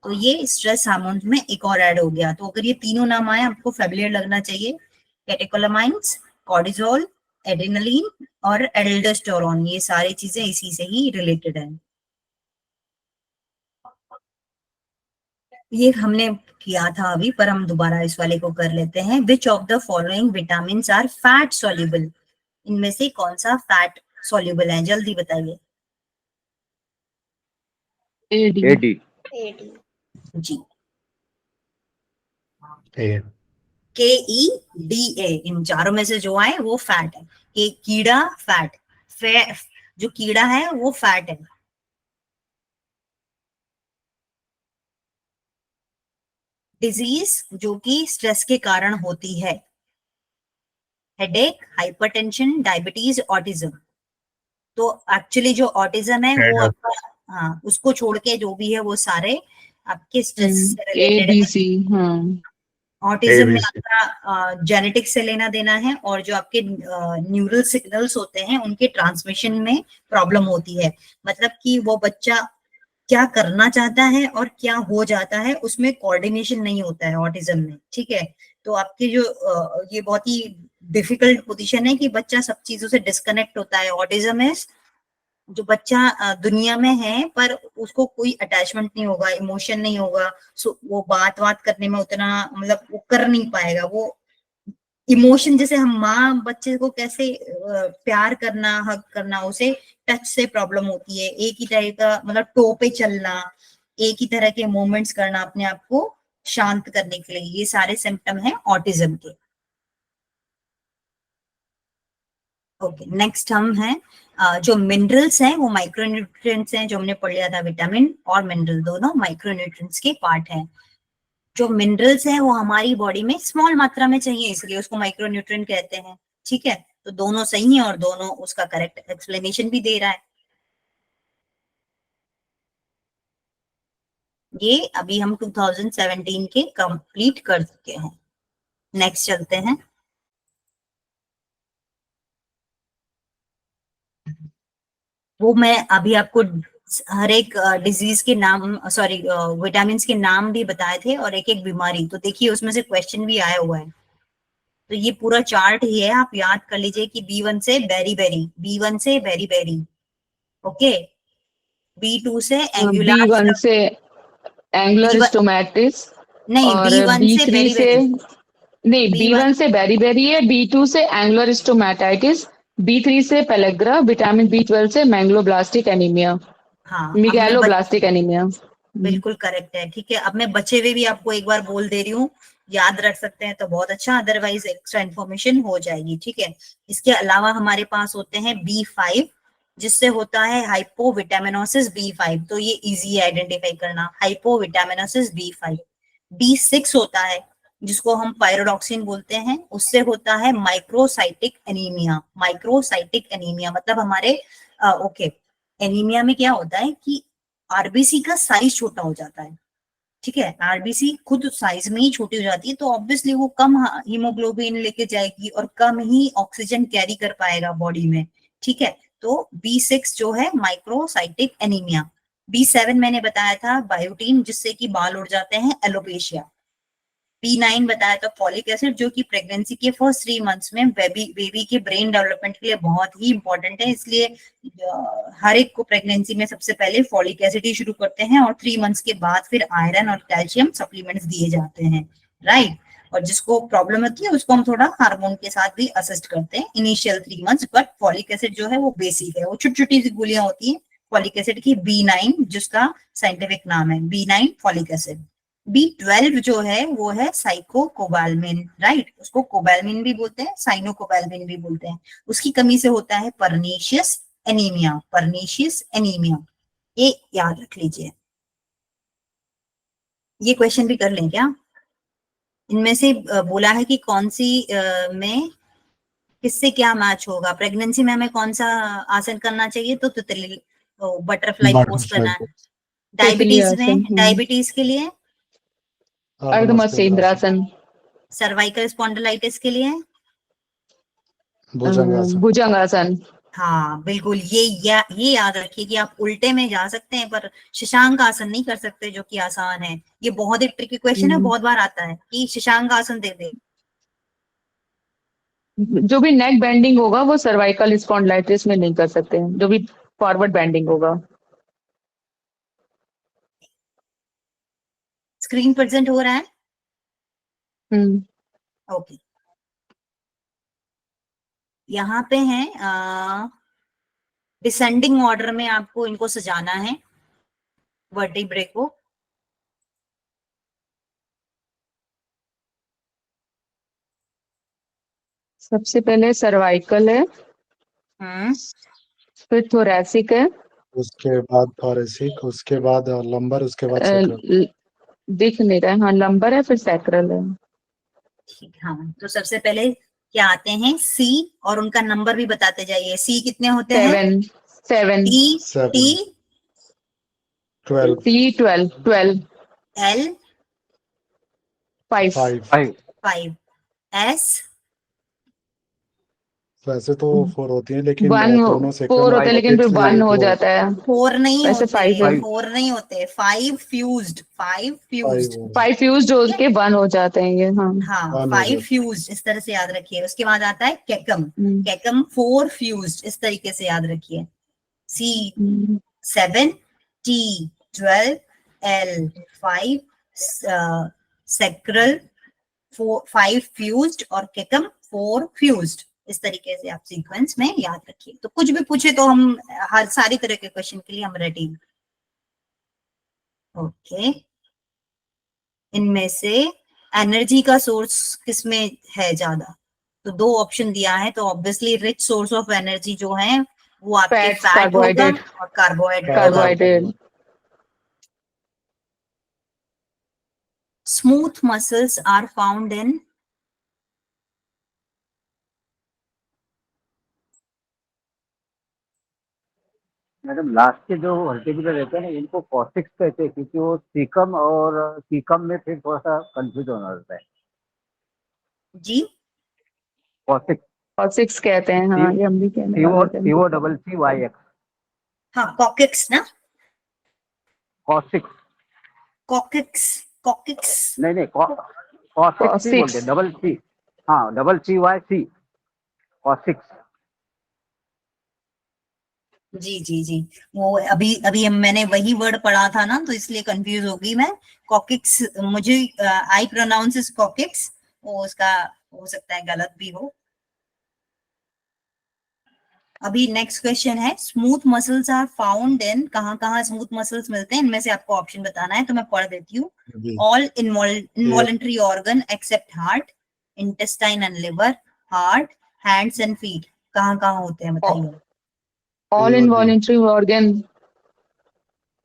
तो ये स्ट्रेस हार्मोन में एक और ऐड हो गया। तो अगर ये तीनों नाम आए आपको फेमिलियर लगना चाहिए, कैटेकोलामाइन्स, कॉर्टिसोल, एड्रेनलिन और एल्डोस्टेरोन, ये सारी चीजें इसी से ही रिलेटेड है। ये हमने किया था अभी, पर हम दोबारा इस वाले को कर लेते हैं। Which of the following vitamin are fat soluble? इनमें से कौन सा फैट सॉल्युबल है, जल्दी बताइए। एडी। एडी। जी, A. KEDA। इन चारों में से जो आए वो फैट है। कि कीड़ा फैट, जो कीड़ा है वो फैट है। डिजीज जो कि स्ट्रेस के कारण होती है, हेडेक, हाइपरटेंशन, डायबिटीज, ऑटिज्म। तो एक्चुअली जो ऑटिज्म है वो Head. आपका, हाँ, उसको छोड़ के जो भी है वो सारे आपके स्ट्रेस से ए रिलेटेड बी है। सी। हाँ। ऑटिज्म में ABC. आपका जेनेटिक्स से लेना देना है, और जो आपके न्यूरल सिग्नल्स होते हैं उनके ट्रांसमिशन में प्रॉब्लम होती है। मतलब कि वो बच्चा क्या करना चाहता है और क्या हो जाता है उसमें कोऑर्डिनेशन नहीं होता है ऑटिज्म में, ठीक है। तो आपकी जो ये बहुत ही डिफिकल्ट पोजीशन है कि बच्चा सब चीजों से डिस्कनेक्ट होता है। ऑटिज्म है जो बच्चा दुनिया में है पर उसको कोई अटैचमेंट नहीं होगा, इमोशन नहीं होगा, वो बात करने में उतना मतलब वो कर नहीं पाएगा। वो इमोशन जैसे हम माँ बच्चे को कैसे प्यार करना, हग करना, उसे टच से प्रॉब्लम होती है। एक ही तरह का मतलब टो पे चलना, एक ही तरह के मूवमेंट्स करना अपने आप को शांत करने के लिए, ये सारे सिम्टम हैं ऑटिज्म के। ओके, नेक्स्ट हम हैं जो मिनरल्स हैं वो माइक्रोन्यूट्रिएंट्स हैं, जो हमने पढ़ लिया था। विटामिन और मिनरल दोनों माइक्रोन्यूट्रिएंट्स के पार्ट हैं। जो मिनरल्स हैं वो हमारी बॉडी में स्मॉल मात्रा में चाहिए, इसलिए उसको माइक्रोन्यूट्रिएंट कहते हैं, ठीक है। तो दोनों सही है और दोनों उसका करेक्ट एक्सप्लेनेशन भी दे रहा है। ये अभी हम 2017 के कंप्लीट कर चुके हैं। नेक्स्ट चलते हैं। वो मैं अभी आपको हर एक डिजीज के नाम, सॉरी विटामिन के नाम भी बताए थे और एक एक बीमारी। तो देखिए उसमें से क्वेश्चन भी आया हुआ है। तो ये पूरा चार्ट ही है, आप याद कर लीजिए कि B1 से बेरी बेरी, B1 से बेरी बेरी, ओके। B2 से बी एंगुलर, वन से एंगुलर B1 स्टोमैटिस। नहीं, और B1 बी से थ्री बेरी से, बेरी, नहीं, बी B1, वन से बेरी बेरी है, B2 से एंगुलर स्टोमैटाइटिस, B3 से पेलेग्रा, विटामिन B12 से मैंग्लोब्लास्टिक एनीमिया, हाँ। अब मैं मिगैलोब्लास्टिक एनीमिया। बिल्कुल करेक्ट है, ठीक है। अब मैं बचे हुए भी आपको एक बार बोल दे रही हूँ, याद रख सकते हैं तो बहुत अच्छा, अदरवाइज एक्स्ट्रा इन्फॉर्मेशन हो जाएगी, ठीक है। इसके अलावा हमारे पास होते हैं B5, जिससे होता है हाइपोविटामिनोसिस B5। तो ये इजी है आइडेंटिफाई करना, हाइपोविटामिनोसिस B5। B6 होता है जिसको हम पायरोडॉक्सिन बोलते हैं, उससे होता है माइक्रोसाइटिक एनीमिया। माइक्रोसाइटिक एनीमिया मतलब हमारे ओके, एनीमिया में क्या होता है कि आरबीसी का साइज छोटा हो जाता है, ठीक है। आरबीसी खुद साइज में ही छोटी हो जाती है, तो ऑब्वियसली वो कम हीमोग्लोबिन लेके जाएगी और कम ही ऑक्सीजन कैरी कर पाएगा बॉडी में, ठीक है। तो B6 जो है माइक्रोसाइटिक एनीमिया। B7 मैंने बताया था बायोटीन, जिससे कि बाल उड़ जाते हैं, एलोपेशिया। B9 बताया था फॉलिक एसिड, जो कि प्रेगनेंसी के फर्स्ट 3 मंथ्स में बेबी के ब्रेन डेवलपमेंट के लिए बहुत ही इंपॉर्टेंट है, इसलिए हर एक को प्रेगनेंसी में सबसे पहले फॉलिक एसिड ही शुरू करते हैं और 3 मंथ्स के बाद फिर आयरन और कैल्शियम सप्लीमेंट्स दिए जाते हैं, राइट। और जिसको प्रॉब्लम होती है उसको हम थोड़ा हार्मोन के साथ भी असिस्ट करते हैं initial 3 months. But folic acid जो है वो बेसिक है, वो छोटी छोटी सी गोलियां होती है फॉलिक एसिड की, B9 जिसका साइंटिफिक नाम है, B9 फॉलिक एसिड। B12 जो है वो है साइकोकोबालमिन, राइट। उसको कोबालमिन भी बोलते हैं, साइनोकोबालमिन भी बोलते हैं। उसकी कमी से होता है परनीशियस एनीमिया, परनीशियस एनीमिया, ये याद रख लीजिए। ये क्वेश्चन भी कर लें क्या? इनमें से बोला है कि कौन सी में किससे क्या मैच होगा। प्रेगनेंसी में हमें कौन सा आसन करना चाहिए? तो तितली, बटरफ्लाई पोज करना है। तितली डायबिटीज में, आसन, डायबिटीज के लिए, अर्ध मत्स्येंद्रासन, सर्वाइकल स्पॉन्डिलाइटिस के लिए, भुजंगासन। भुजंगासन। हाँ बिल्कुल, ये याद रखिए कि आप उल्टे में जा सकते हैं पर शशांक आसन नहीं कर सकते, जो कि आसान है। ये बहुत ही ट्रिकी क्वेश्चन है, बहुत बार आता है कि शशांक आसन दे दे। जो भी नेक बेंडिंग होगा वो सर्वाइकल स्पॉन्डिलाइटिस में नहीं कर सकते हैं, जो भी फॉरवर्ड बेंडिंग होगा। स्क्रीन प्रेजेंट हो रहा है? ओके, यहाँ पे है डिसेंडिंग ऑर्डर में आपको इनको सजाना है, वर्टिब्रे को। सबसे पहले सर्वाइकल है, फिर थोरैसिक है, उसके बाद थोरेसिक, उसके बाद लंबर, उसके बाद अ, सैक्रल। ल- दिख नहीं रहा है, हाँ लंबर है, फिर सैक्रल है। ठीक, हाँ तो सबसे पहले क्या आते हैं? सी, और उनका नंबर भी बताते जाइए। सी कितने होते हैं? 7 T, 7, T, 12, T 12 L 5 5। 5 5, S वैसे तो 4 होती है, लेकिन 1 दोनों 4 सेक्रम और होता है, लेकिन फिर कॉर्टेक्स 1 में हो वो जाता है। 4 नहीं वैसे होते, 5 है, 4 नहीं होते, 5 फ्यूज्ड, 5 5 फ्यूज्ड। 5 फ्यूज जोड़ के 1 हो जाते हैं ये, हाँ। हाँ, 1 हो 5 जाता फ्यूज्ड, इस तरह से याद रखिए। उसके बाद आता है कैकम, हम्म, कैकम 4 फ्यूज्ड, इस तरीके से याद रखिए। सी हम्म, 7, टी 12, एल 5, सेक्रल 5 फ्यूज्ड और केकम 4 फ्यूज्ड। इस तरीके से आप सीक्वेंस में याद रखिए। तो कुछ भी पूछे तो हम हर सारी तरह के क्वेश्चन के लिए हम रेडी हैं। ओके, इनमें से एनर्जी का सोर्स किसमें है ज्यादा? तो 2 ऑप्शन दिया है, तो obviously rich source of energy जो है वो आपके फैट्स, फैट होगा कार्बोहाइड्रेट, और कार्बोहाइड्रेट होगा। Carbohydrate. Smooth muscles are found in, madam last के जो वर्टिब्रे रहते हैं ना, इनको कॉसिक्स कहते हैं, क्योंकि वो सीकम और सीकम में फिर थोड़ा सा कंफ्यूज होना रहता है। जी कॉसिक्स, और 6 कहते हैं, हाँ ये हम भी कहने सीओ वाले थे। CO double C Y X, हाँ, कॉकेक्स ना, कॉसिक्स। Coccyx, coccyx. नहीं नहीं, कॉसिक्स ही बोलते 6 हैं, डबल सी। हाँ, double C Y C, coccyx. जी जी जी, वो अभी अभी मैंने वही वर्ड पढ़ा था ना, तो इसलिए कंफ्यूज हो गई मैं। कॉकेक्स, मुझे आई प्रोनाउंस इज कॉकेक्स, वो उसका हो सकता है गलत भी हो। अभी नेक्स्ट क्वेश्चन है, smooth muscles are found in, कहाँ कहाँ स्मूथ मसल्स मिलते हैं? इनमें से आपको ऑप्शन बताना है, तो मैं पढ़ देती हूँ। है। All involuntary organ except heart, intestine and liver, heart, hands and feet. कहाँ कहाँ होते हैं बताइए? ऑल और भी involuntary organ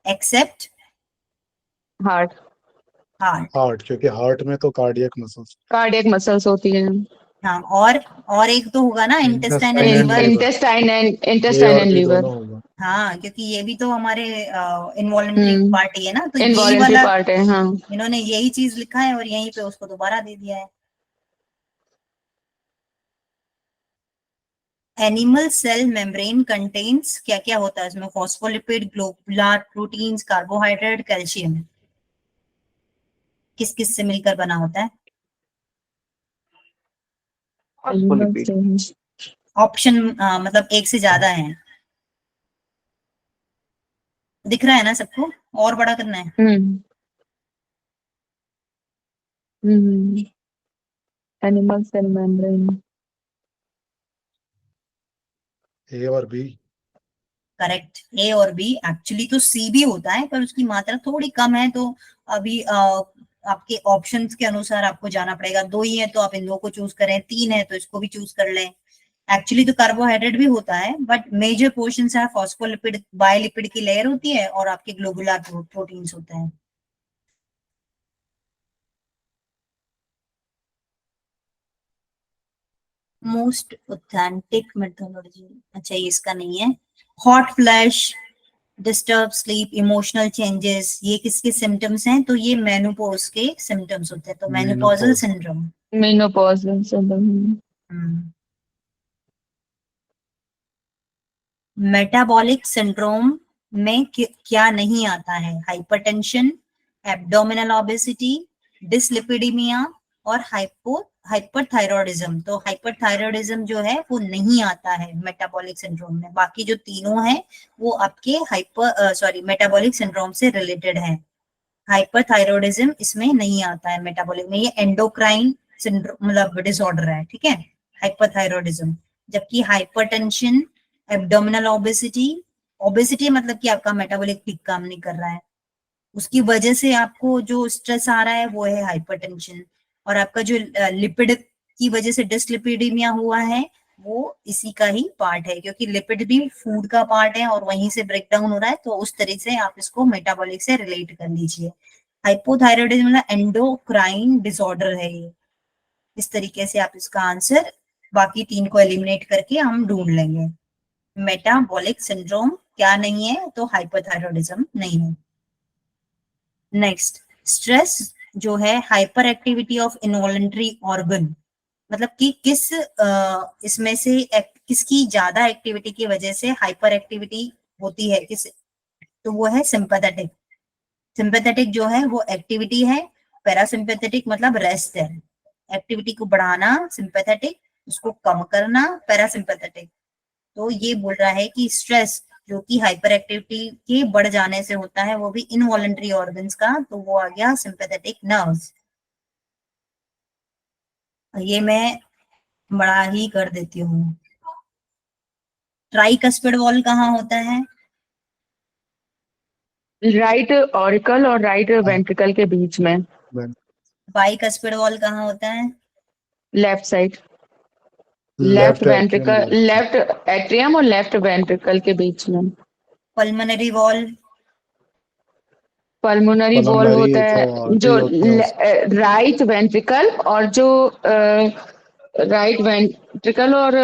except heart, heart. Heart, क्योंकि हार्ट में तो कार्डियक मसल्स, कार्डियक मसल्स होती हैं। हाँ, और एक तो होगा ना, intestine and intestine and liver. Liver. A intestine और एंड बी लीवर। दोनों होगा। हाँ, क्योंकि ये भी तो हमारे इनवॉलेंट्री पार्ट ही है ना, तो यही इनवॉलेंट्री वाला पार्ट है, हाँ। इन्होंने यही चीज लिखा है और यहीं पे उसको दोबारा दे दिया है। एनिमल सेल मेम्ब्रेन कंटेन्स, क्या क्या होता है इसमें? Phospholipid, globular proteins, carbohydrate, calcium. किस किस से मिलकर बना होता है? फॉस्फोलिपिड। ऑप्शन मतलब एक से ज्यादा है, दिख रहा है ना सबको? और बड़ा करना है? Animal cell membrane. ए और बी। करेक्ट, ए और बी। एक्चुअली तो सी भी होता है, पर उसकी मात्रा थोड़ी कम है, तो अभी आपके ऑप्शंस के अनुसार आपको जाना पड़ेगा। 2 ही है तो आप इन 2 को चूज करें, 3 है तो इसको भी चूज कर लें। एक्चुअली तो कार्बोहाइड्रेट भी होता है, बट मेजर पोर्शन है फॉस्फोलिपिड, बायोलिपिड की लेयर होती है, और आपके ग्लोबुलर प्रोटीन्स होते हैं। मोस्ट ऑथेंटिक मेथोडोलॉजी, अच्छा ये इसका नहीं है। Hot flash, disturb sleep, emotional changes, ये किसके सिम्टम्स हैं? तो ये मेनोपॉज के सिम्टम्स होते हैं, तो menopausal Menopause. Syndrome. Menopause syndrome। Metabolic syndrome में क्या नहीं आता है? हाइपरटेंशन, एब्डोमिनल ओबेसिटी, डिसलिपिडीमिया और हाइपरथायरॉयडिज्म। तो हाइपरथायरॉयडिज्म जो है वो नहीं आता है मेटाबॉलिक सिंड्रोम में, बाकी जो तीनों हैं वो आपके मेटाबॉलिक सिंड्रोम से रिलेटेड है। हाइपरथायरॉयडिज्म इसमें नहीं आता है मेटाबॉलिक में, ये एंडोक्राइन सिंड्रोम मतलब डिसऑर्डर है, ठीक है, हाइपरथायरॉयडिज्म। जबकि हाइपरटेंशन, एब्डोमिनल ओबेसिटी, ओबेसिटी मतलब कि आपका मेटाबॉलिक ठीक काम नहीं कर रहा है, उसकी वजह से आपको जो स्ट्रेस आ रहा है वो है हाइपरटेंशन। और आपका जो लिपिड की वजह से डिसलिपिडीमिया हुआ है वो इसी का ही पार्ट है, क्योंकि लिपिड भी फूड का पार्ट है और वहीं से ब्रेक डाउन हो रहा है, तो उस तरीके से आप इसको मेटाबॉलिक से रिलेट कर लीजिए। हाइपोथायरॉयडिज्म मतलब एंडोक्राइन डिसऑर्डर है ये। इस तरीके से आप इसका आंसर बाकी तीन को एलिमिनेट करके हम ढूंढ लेंगे। मेटाबॉलिक सिंड्रोम क्या नहीं है? तो हाइपोथायरॉयडिज्म नहीं है। नेक्स्ट, स्ट्रेस जो है hyper activity of involuntary organ, मतलब कि इसमें से किसकी ज्यादा एक्टिविटी की वजह से हाइपर एक्टिविटी होती है किस? तो वो है सिंपैथेटिक। सिंपैथेटिक जो है वो एक्टिविटी है, पैरासिम्पैथेटिक मतलब रेस्ट है। एक्टिविटी को बढ़ाना सिंपैथेटिक, उसको कम करना पैरासिम्पैथेटिक। तो ये बोल रहा है कि स्ट्रेस जो कि हाइपर एक्टिविटी के बढ़ जाने से होता है, वो भी इनवॉलंटरी ऑर्गन्स का, तो वो आ गया सिंपैथेटिक नर्व्स। ये मैं बड़ा ही कर देती हूँ। ट्राइकस्पिड वॉल कहाँ होता है? राइट ऑरिकल और राइट वेंट्रिकल के बीच में, Then बाइकस्पिड वॉल कहाँ होता है? Left side, left left atrium ventricle, junction. Left atrium और लेफ्ट वेंट्रिकल के बीच में। Pulmonary wall? Pulmonary wall Pulmonary होता तो है artery जो होती है राइट वेंट्रिकल, और जो राइट वेंट्रिकल और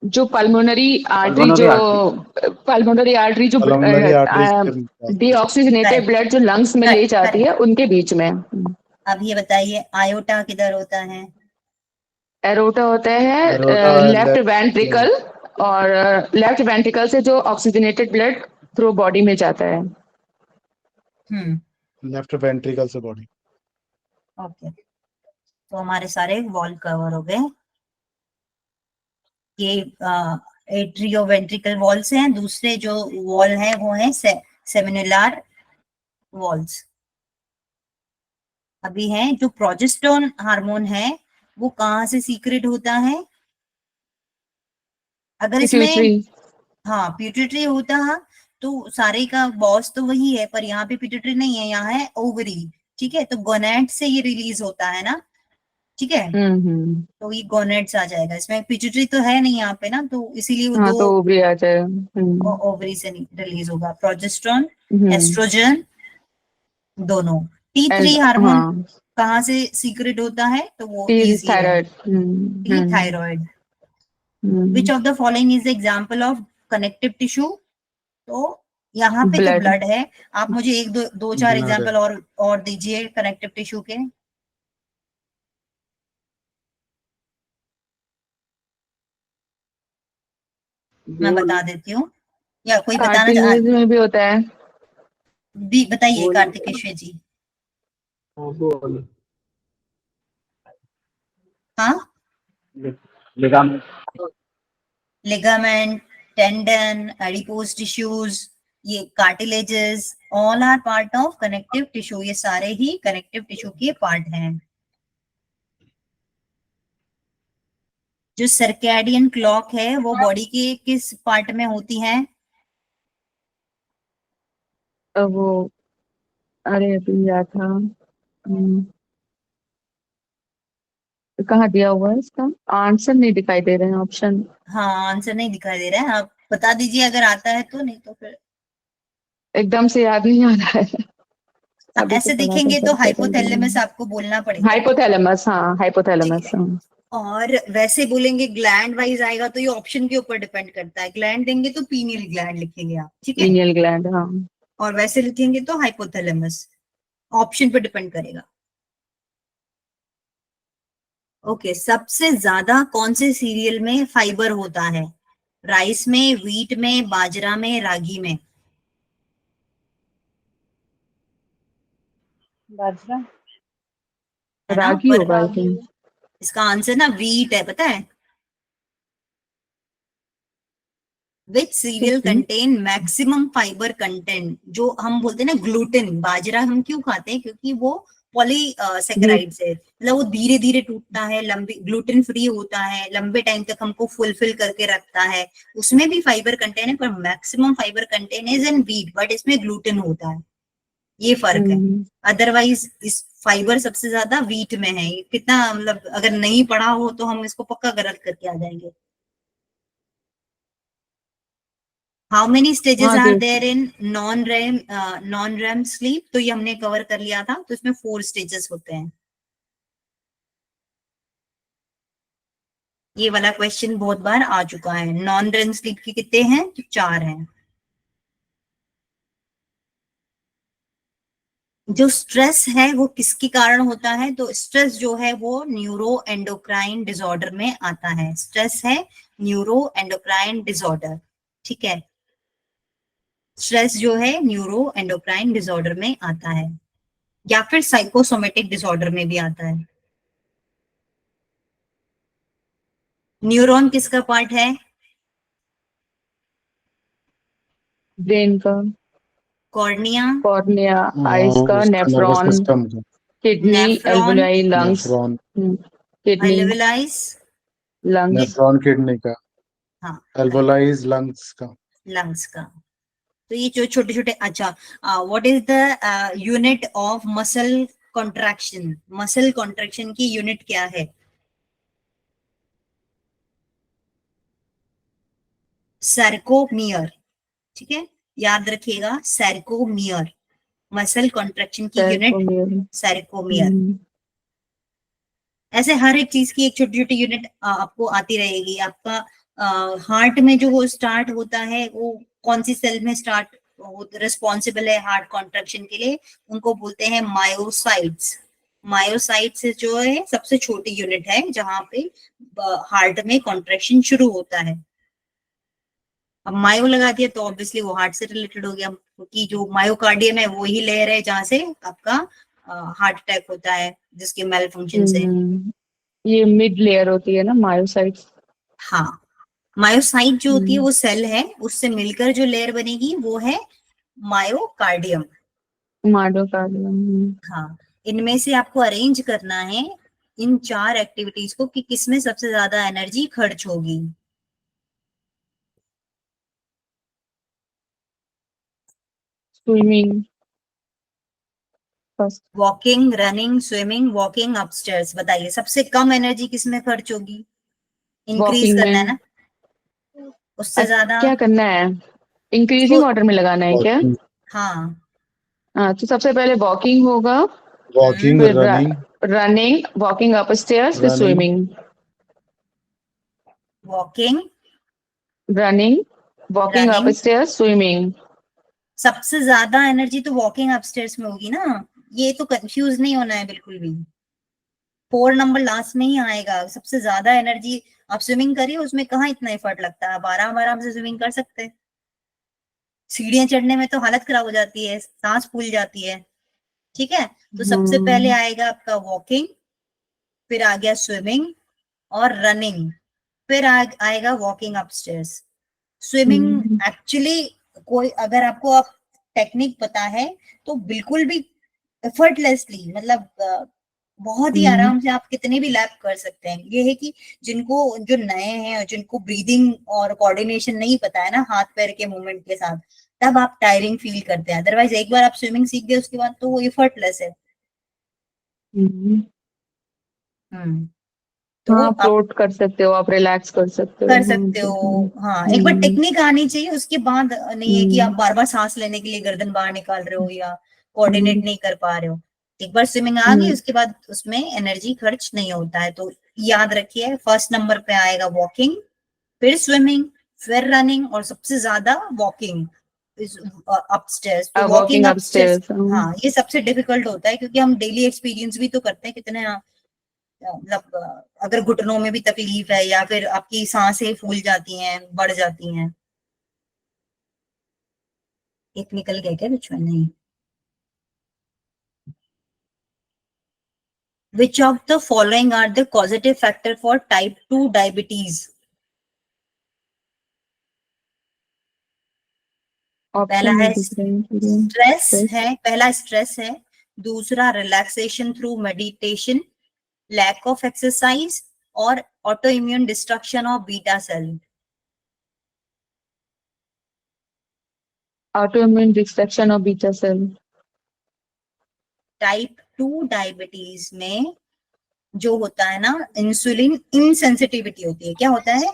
जो पल्मोनरी आर्टरी, पल्मोनरी जो आर्टरी। पल्मोनरी आर्टरी जो pulmonary arteries के पास में. डीऑक्सीजनेटेड करेक्ट, ब्लड जो लंग्स में ले करेक्ट, जाती है करेक्ट। उनके बीच में। अब ये बताइए आयोटा किधर होता है? एरोटा होता Aorta है लेफ्ट left वेंट्रिकल, और लेफ्ट वेंट्रिकल से जो ऑक्सीजनेटेड ब्लड थ्रू बॉडी में जाता है। हम्म, left ventricle से body. ओके, तो हमारे सारे वॉल कवर हो गए। ये एट्रियो वेंट्रिकल वॉल्स हैं। दूसरे जो वॉल है वो है सेमिनुलर वॉल्स। अभी है जो प्रोजेस्टेरोन हार्मोन है वो कहाँ से सीक्रेट होता है? अगर इसमें पिट्यूटरी। हाँ पिट्यूटरी होता तो सारे का बॉस तो वही है, पर यहाँ पे पिट्यूटरी नहीं है, यहाँ है ओवरी। ठीक है, तो गोनेट से ये रिलीज होता है ना, ठीक है, हम्म। तो ये गोनेट्स आ जाएगा। इसमें पिट्यूटरी तो है नहीं यहाँ पे ना, तो इसीलिए वो हाँ दो तो ओवरी आ जाएगा। ओवरी से रिलीज होगा। प्रोजेस्टेरोन, हम्म। एस्ट्रोजन, दोनों। T3 एंड हार्मोन हाँ, कहाँ से सीक्रेट होता है? तो वो टी इजी है, thyroid. T thyroid. Which of the following is example of connective tissue? तो यहाँ पे तो ब्लड। ब्लड है, आप मुझे एक दो चार Blood है. एग्जाम्पल और दीजिए कनेक्टिव टिश्यू के। मैं बता देती हूँ, या कोई बताना कार्टिलेज में भी होता है। भी बताइए कार्तिकेश्वर जी। हाँ, ligament. Ligament, tendon, adipose tissues, ये cartilages, all are part of connective tissue. ये सारे ही कनेक्टिव टिश्यू के पार्ट हैं। जो सर्कैडियन क्लॉक है वो बॉडी के किस पार्ट में होती है? वो, अरे अभी याद था। कहाँ दिया हुआ है इसका? आंसर नहीं दिखाई दे रहे हैं ऑप्शन। हाँ, आंसर नहीं दिखाई दे रहा है, आप बता दीजिए अगर आता है तो, नहीं तो फिर एकदम से याद नहीं आ रहा है। अभी तो ऐसे पढ़ा था देखेंगे तो सर, हाइपोथैलेमस आपको बोलना पड़ेगा। हाइपोथैलेमस, हाँ ठीक हाइपोथैलेमस, है, हाँ। और वैसे बोलेंगे ग्लैंड वाइज आएगा तो ये ऑप्शन के ऊपर डिपेंड करता है, ग्लैंड देंगे तो पीनियल ग्लैंड लिखेंगे आप, ठीक है, पीनियल ग्लैंड, हाँ। और वैसे लिखेंगे तो हाइपोथैलेमस, ऑप्शन पे डिपेंड करेगा। ओके, सबसे ज्यादा कौन से सीरियल में फाइबर होता है? राइस में, व्हीट में, बाजरा में, रागी में? बाजरा, है ना, रागी पर होगा आई थिंक। इसका आंसर ना व्हीट है, पता है? Which cereal contain maximum fibre content? जो हम बोलते हैं ना ग्लूटेन, बाजरा हम क्यों खाते हैं? क्योंकि वो पॉलीसेकेराइड है, मतलब वो धीरे धीरे टूटता है, लंबी, ग्लूटेन फ्री होता है, लंबे टाइम तक हमको फुलफिल करके रखता है, उसमें भी फाइबर कंटेंट है, पर maximum fibre content is in wheat, but इसमें ग्लूटेन होता है, ये फर्क है। अदरवाइज इस फाइबर सबसे ज्यादा व्हीट में है। ये कितना, मतलब अगर नहीं पढ़ा हो तो हम इसको पक्का गलत करके आ जाएंगे। हाउ मेनी स्टेजेस हाँ आर देख, there in non REM sleep? तो ये हमने कवर कर लिया था, तो इसमें 4 स्टेजेस होते हैं। ये वाला क्वेश्चन बहुत बार आ चुका है। नॉन रेम स्लीप के कितने हैं? तो 4 हैं। जो स्ट्रेस है वो किसके कारण होता है? तो स्ट्रेस जो है वो न्यूरो एंडोक्राइन डिसऑर्डर में आता है। स्ट्रेस है न्यूरो एंडोक्राइन डिसऑर्डर, ठीक है, स्ट्रेस जो है न्यूरो एंडोक्राइन डिसऑर्डर में आता है, या फिर साइकोसोमेटिक डिसऑर्डर में भी आता है। न्यूरॉन किसका पार्ट है? ब्रेन का, कॉर्निया, कॉर्निया, आइज का, उसका नर्वस नेफ्रॉन, सिस्टम का, kidney, nephron, alveoli, lungs, nephron, kidney, alveoli, lungs. Nephron kidney का, हाँ, एल्वोलाइज लंग्स का। लंग्स का। तो ये जो छोटे छोटे, अच्छा, what is the unit of muscle contraction? Muscle contraction की यूनिट क्या है? सर्कोमियर, ठीक है, याद रखिएगा, सर्कोमियर, मसल कॉन्ट्रैक्शन की यूनिट सर्कोमियर। सर्कोमियर। ऐसे हर एक चीज की एक छोटी छोटी यूनिट आपको आती रहेगी। आपका हार्ट में जो वो स्टार्ट होता है, वो कौन सी सेल में स्टार्ट रिस्पॉन्सिबल है हार्ट कॉन्ट्रैक्शन के लिए? उनको बोलते हैं मायोसाइट्स। मायोसाइट्स जो है सबसे छोटी यूनिट है जहां पे हार्ट में कॉन्ट्रैक्शन शुरू होता है। अब मायो लगा दिया तो ऑब्वियसली वो हार्ट से रिलेटेड हो गया, क्योंकि जो मायोकार्डियम है वो ही लेयर है जहां से आपका हार्ट अटैक होता है, जिसके मेल फंक्शन से। ये मिड लेयर होती है ना मायोसाइट्स। हाँ, मायोसाइट जो होती है वो सेल है, उससे मिलकर जो लेयर बनेगी वो है मायोकार्डियम। मायोकार्डियम। हाँ, इनमें से आपको अरेंज करना है इन 4 एक्टिविटीज को कि किसमें सबसे ज्यादा एनर्जी खर्च होगी। Swimming first. Walking, running, swimming, walking, upstairs. बताइए सबसे कम एनर्जी किसमें खर्च होगी? इंक्रीज वॉकिंग करना है में। ना, उससे ज्यादा। क्या करना है? इंक्रीजिंग इसको, ऑर्डर में लगाना है क्या? वॉकिंग, हाँ, हाँ, तो सबसे पहले वॉकिंग होगा, वॉकिंग, फिर running, running, walking up stairs, फिर running, swimming. Walking, running, walking up running. Stairs, swimming. सबसे ज्यादा एनर्जी तो वॉकिंग अपस्टेयर्स में होगी ना, ये तो कंफ्यूज नहीं होना है बिल्कुल भी। 4 नंबर लास्ट में ही आएगा, सबसे ज्यादा एनर्जी। आप स्विमिंग करिए, उसमें कहाँ इतना एफर्ट लगता है, आप आराम आराम से स्विमिंग कर सकते हैं। सीढ़ियां चढ़ने में तो हालत खराब हो जाती है, सांस फूल जाती है, ठीक है। तो सबसे पहले आएगा आपका वॉकिंग, फिर आ गया स्विमिंग और रनिंग, फिर आएगा वॉकिंग अपस्टेयर्स। स्विमिंग एक्चुअली, कोई अगर आपको आप टेक्निक पता है तो बिल्कुल भी एफर्टलेसली, मतलब बहुत ही आराम से आप कितने भी लैप कर सकते हैं। ये है कि जिनको, जो नए हैं और जिनको ब्रीदिंग और कोऑर्डिनेशन नहीं पता है ना हाथ पैर के मूवमेंट के साथ, तब आप टायरिंग फील करते हैं। अदरवाइज एक बार आप स्विमिंग सीख गए उसके बाद तो वो एफर्टलेस है। तो हाँ, आप फ्लोट कर सकते हो, आप रिलैक्स कर सकते हो। कर सकते हो। हाँ, एक बार टेक्निक आनी चाहिए, उसके बाद नहीं है कि आप बार बार सांस लेने के लिए गर्दन बाहर निकाल रहे हो या कोऑर्डिनेट नहीं कर पा रहे हो। एक बार स्विमिंग आ गई उसके बाद उसमें एनर्जी खर्च नहीं होता है। तो याद रखिए फर्स्ट नंबर पे आएगा वॉकिंग, फिर स्विमिंग, फिर रनिंग, और सबसे ज्यादा वॉकिंग अपस्टेयर्स। तो वॉकिंग वॉकिंग अपस्टेयर्स, अपस्टेयर्स। हाँ, ये सबसे डिफिकल्ट होता है क्योंकि हम डेली एक्सपीरियंस भी तो करते हैं कितने, मतलब अगर घुटनों में भी तकलीफ है या फिर आपकी सांसें फूल जाती हैं, बढ़ जाती हैं। एक निकल गया क्या बीच में? नहीं। Which of the following are the causative factor for type 2 diabetes? पहला ऑप्शन है दिख रहे हैं पूरे। स्ट्रेस स्ट्रेस, है, पहला स्ट्रेस है, दूसरा relaxation through meditation, lack of exercise, और auto immune destruction of beta cell. Autoimmune destruction of beta cell. Type 2 diabetes में जो होता है ना, इंसुलिन इनसेंसिटिविटी होती है। क्या होता है?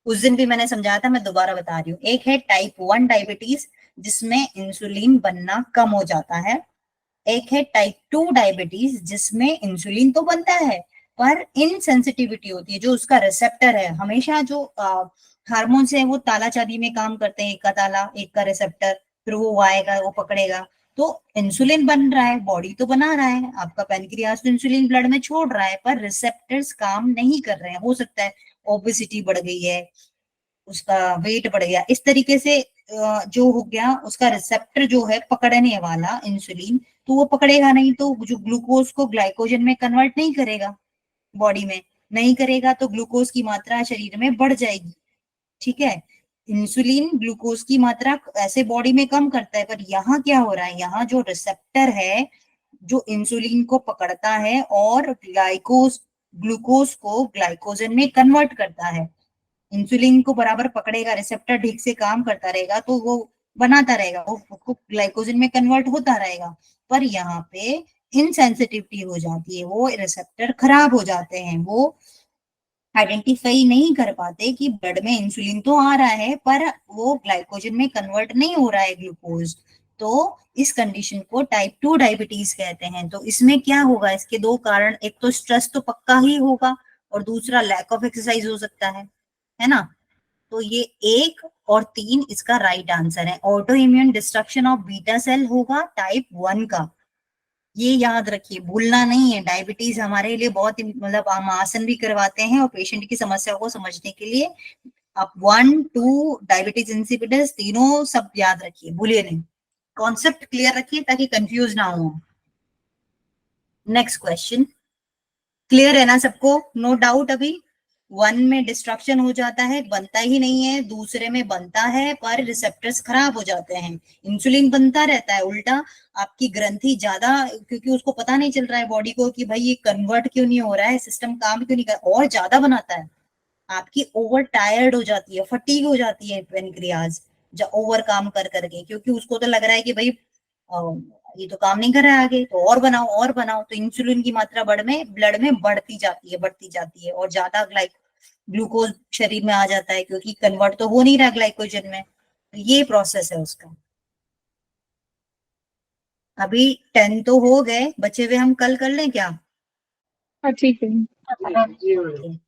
उस दिन भी मैंने समझाया था, मैं दोबारा बता रही हूँ। एक है टाइप 1 डायबिटीज जिसमें इंसुलिन बनना कम हो जाता है, एक है टाइप 2 डायबिटीज जिसमें इंसुलिन तो बनता है पर इनसेंसिटिविटी होती है। जो उसका रिसेप्टर है, हमेशा जो हार्मोन्स है वो तालाचाबी में काम करते हैं, एक का ताला एक का रिसेप्टर, फिर वो आएगा वो पकड़ेगा। तो इंसुलिन बन रहा है, बॉडी तो बना रहा है, आपका पैनक्रियास तो इंसुलिन ब्लड में छोड़ रहा है, पर रिसेप्टर्स काम नहीं कर रहे हैं। हो सकता है ओबेसिटी बढ़ गई है, उसका वेट बढ़ गया, इस तरीके से जो हो गया, उसका रिसेप्टर जो है पकड़ने वाला इंसुलिन, तो वो पकड़ेगा नहीं, तो जो ग्लूकोज को ग्लाइकोजन में कन्वर्ट नहीं करेगा, बॉडी में नहीं करेगा, तो ग्लूकोज की मात्रा शरीर में बढ़ जाएगी। ठीक है, इंसुलिन ग्लूकोज की मात्रा ऐसे बॉडी में कम करता है, पर यहाँ क्या हो रहा है, यहाँ जो रिसेप्टर है जो इंसुलिन को पकड़ता है और ग्लूकोज को ग्लाइकोजन में कन्वर्ट करता है, इंसुलिन को बराबर पकड़ेगा, रिसेप्टर ठीक से काम करता रहेगा तो वो बनाता रहेगा, वो उसको ग्लाइकोजन में कन्वर्ट होता रहेगा। पर यहाँ पे इनसेंसिटिविटी हो जाती है, वो रिसेप्टर खराब हो जाते हैं, वो आइडेंटिफाई नहीं कर पाते कि ब्लड में इंसुलिन तो आ रहा है पर वो ग्लाइकोजन में कन्वर्ट नहीं हो रहा है ग्लूकोज। तो इस कंडीशन को टाइप 2 डायबिटीज कहते हैं। तो इसमें क्या होगा, इसके दो कारण, एक तो स्ट्रेस तो पक्का ही होगा और दूसरा लैक ऑफ एक्सरसाइज हो सकता है ना। तो ये 1 और 3 इसका राइट आंसर है। Auto immune destruction of beta cell होगा टाइप 1 का, ये याद रखिए, भूलना नहीं है। डायबिटीज हमारे लिए बहुत, मतलब हम आसन भी करवाते हैं और पेशेंट की समस्या को समझने के लिए आप 1 2 डायबिटीज इंसिपिडस तीनों सब याद रखिए, भूलिए नहीं। कॉन्सेप्ट क्लियर रखिए ताकि कंफ्यूज ना हो। नेक्स्ट क्वेश्चन, क्लियर है ना सबको? No doubt. अभी 1 में डिस्ट्रक्शन हो जाता है, बनता ही नहीं है, दूसरे में बनता है पर रिसेप्टर्स खराब हो जाते हैं, इंसुलिन बनता रहता है, उल्टा आपकी ग्रंथि ज्यादा, क्योंकि उसको पता नहीं चल रहा है बॉडी को कि भाई ये कन्वर्ट क्यों नहीं हो रहा है, सिस्टम काम क्यों नहीं कर, और ज्यादा बनाता है, आपकी ओवर टायर्ड हो जाती है, फटीग हो जाती है पेनक्रियाज जब ओवर काम कर करके, क्योंकि उसको तो लग रहा है कि भाई ये तो काम नहीं कर रहा है आगे, तो और बनाओ और बनाओ, तो इंसुलिन की मात्रा ब्लड में बढ़ती जाती है और ज्यादा ग्लूकोज शरीर में आ जाता है क्योंकि कन्वर्ट तो हो नहीं रहा ग्लाइकोजन में। तो ये प्रोसेस है उसका। अभी 10 तो हो गए, बचे हुए हम कल कर लें क्या? हाँ ठीक है। Okay.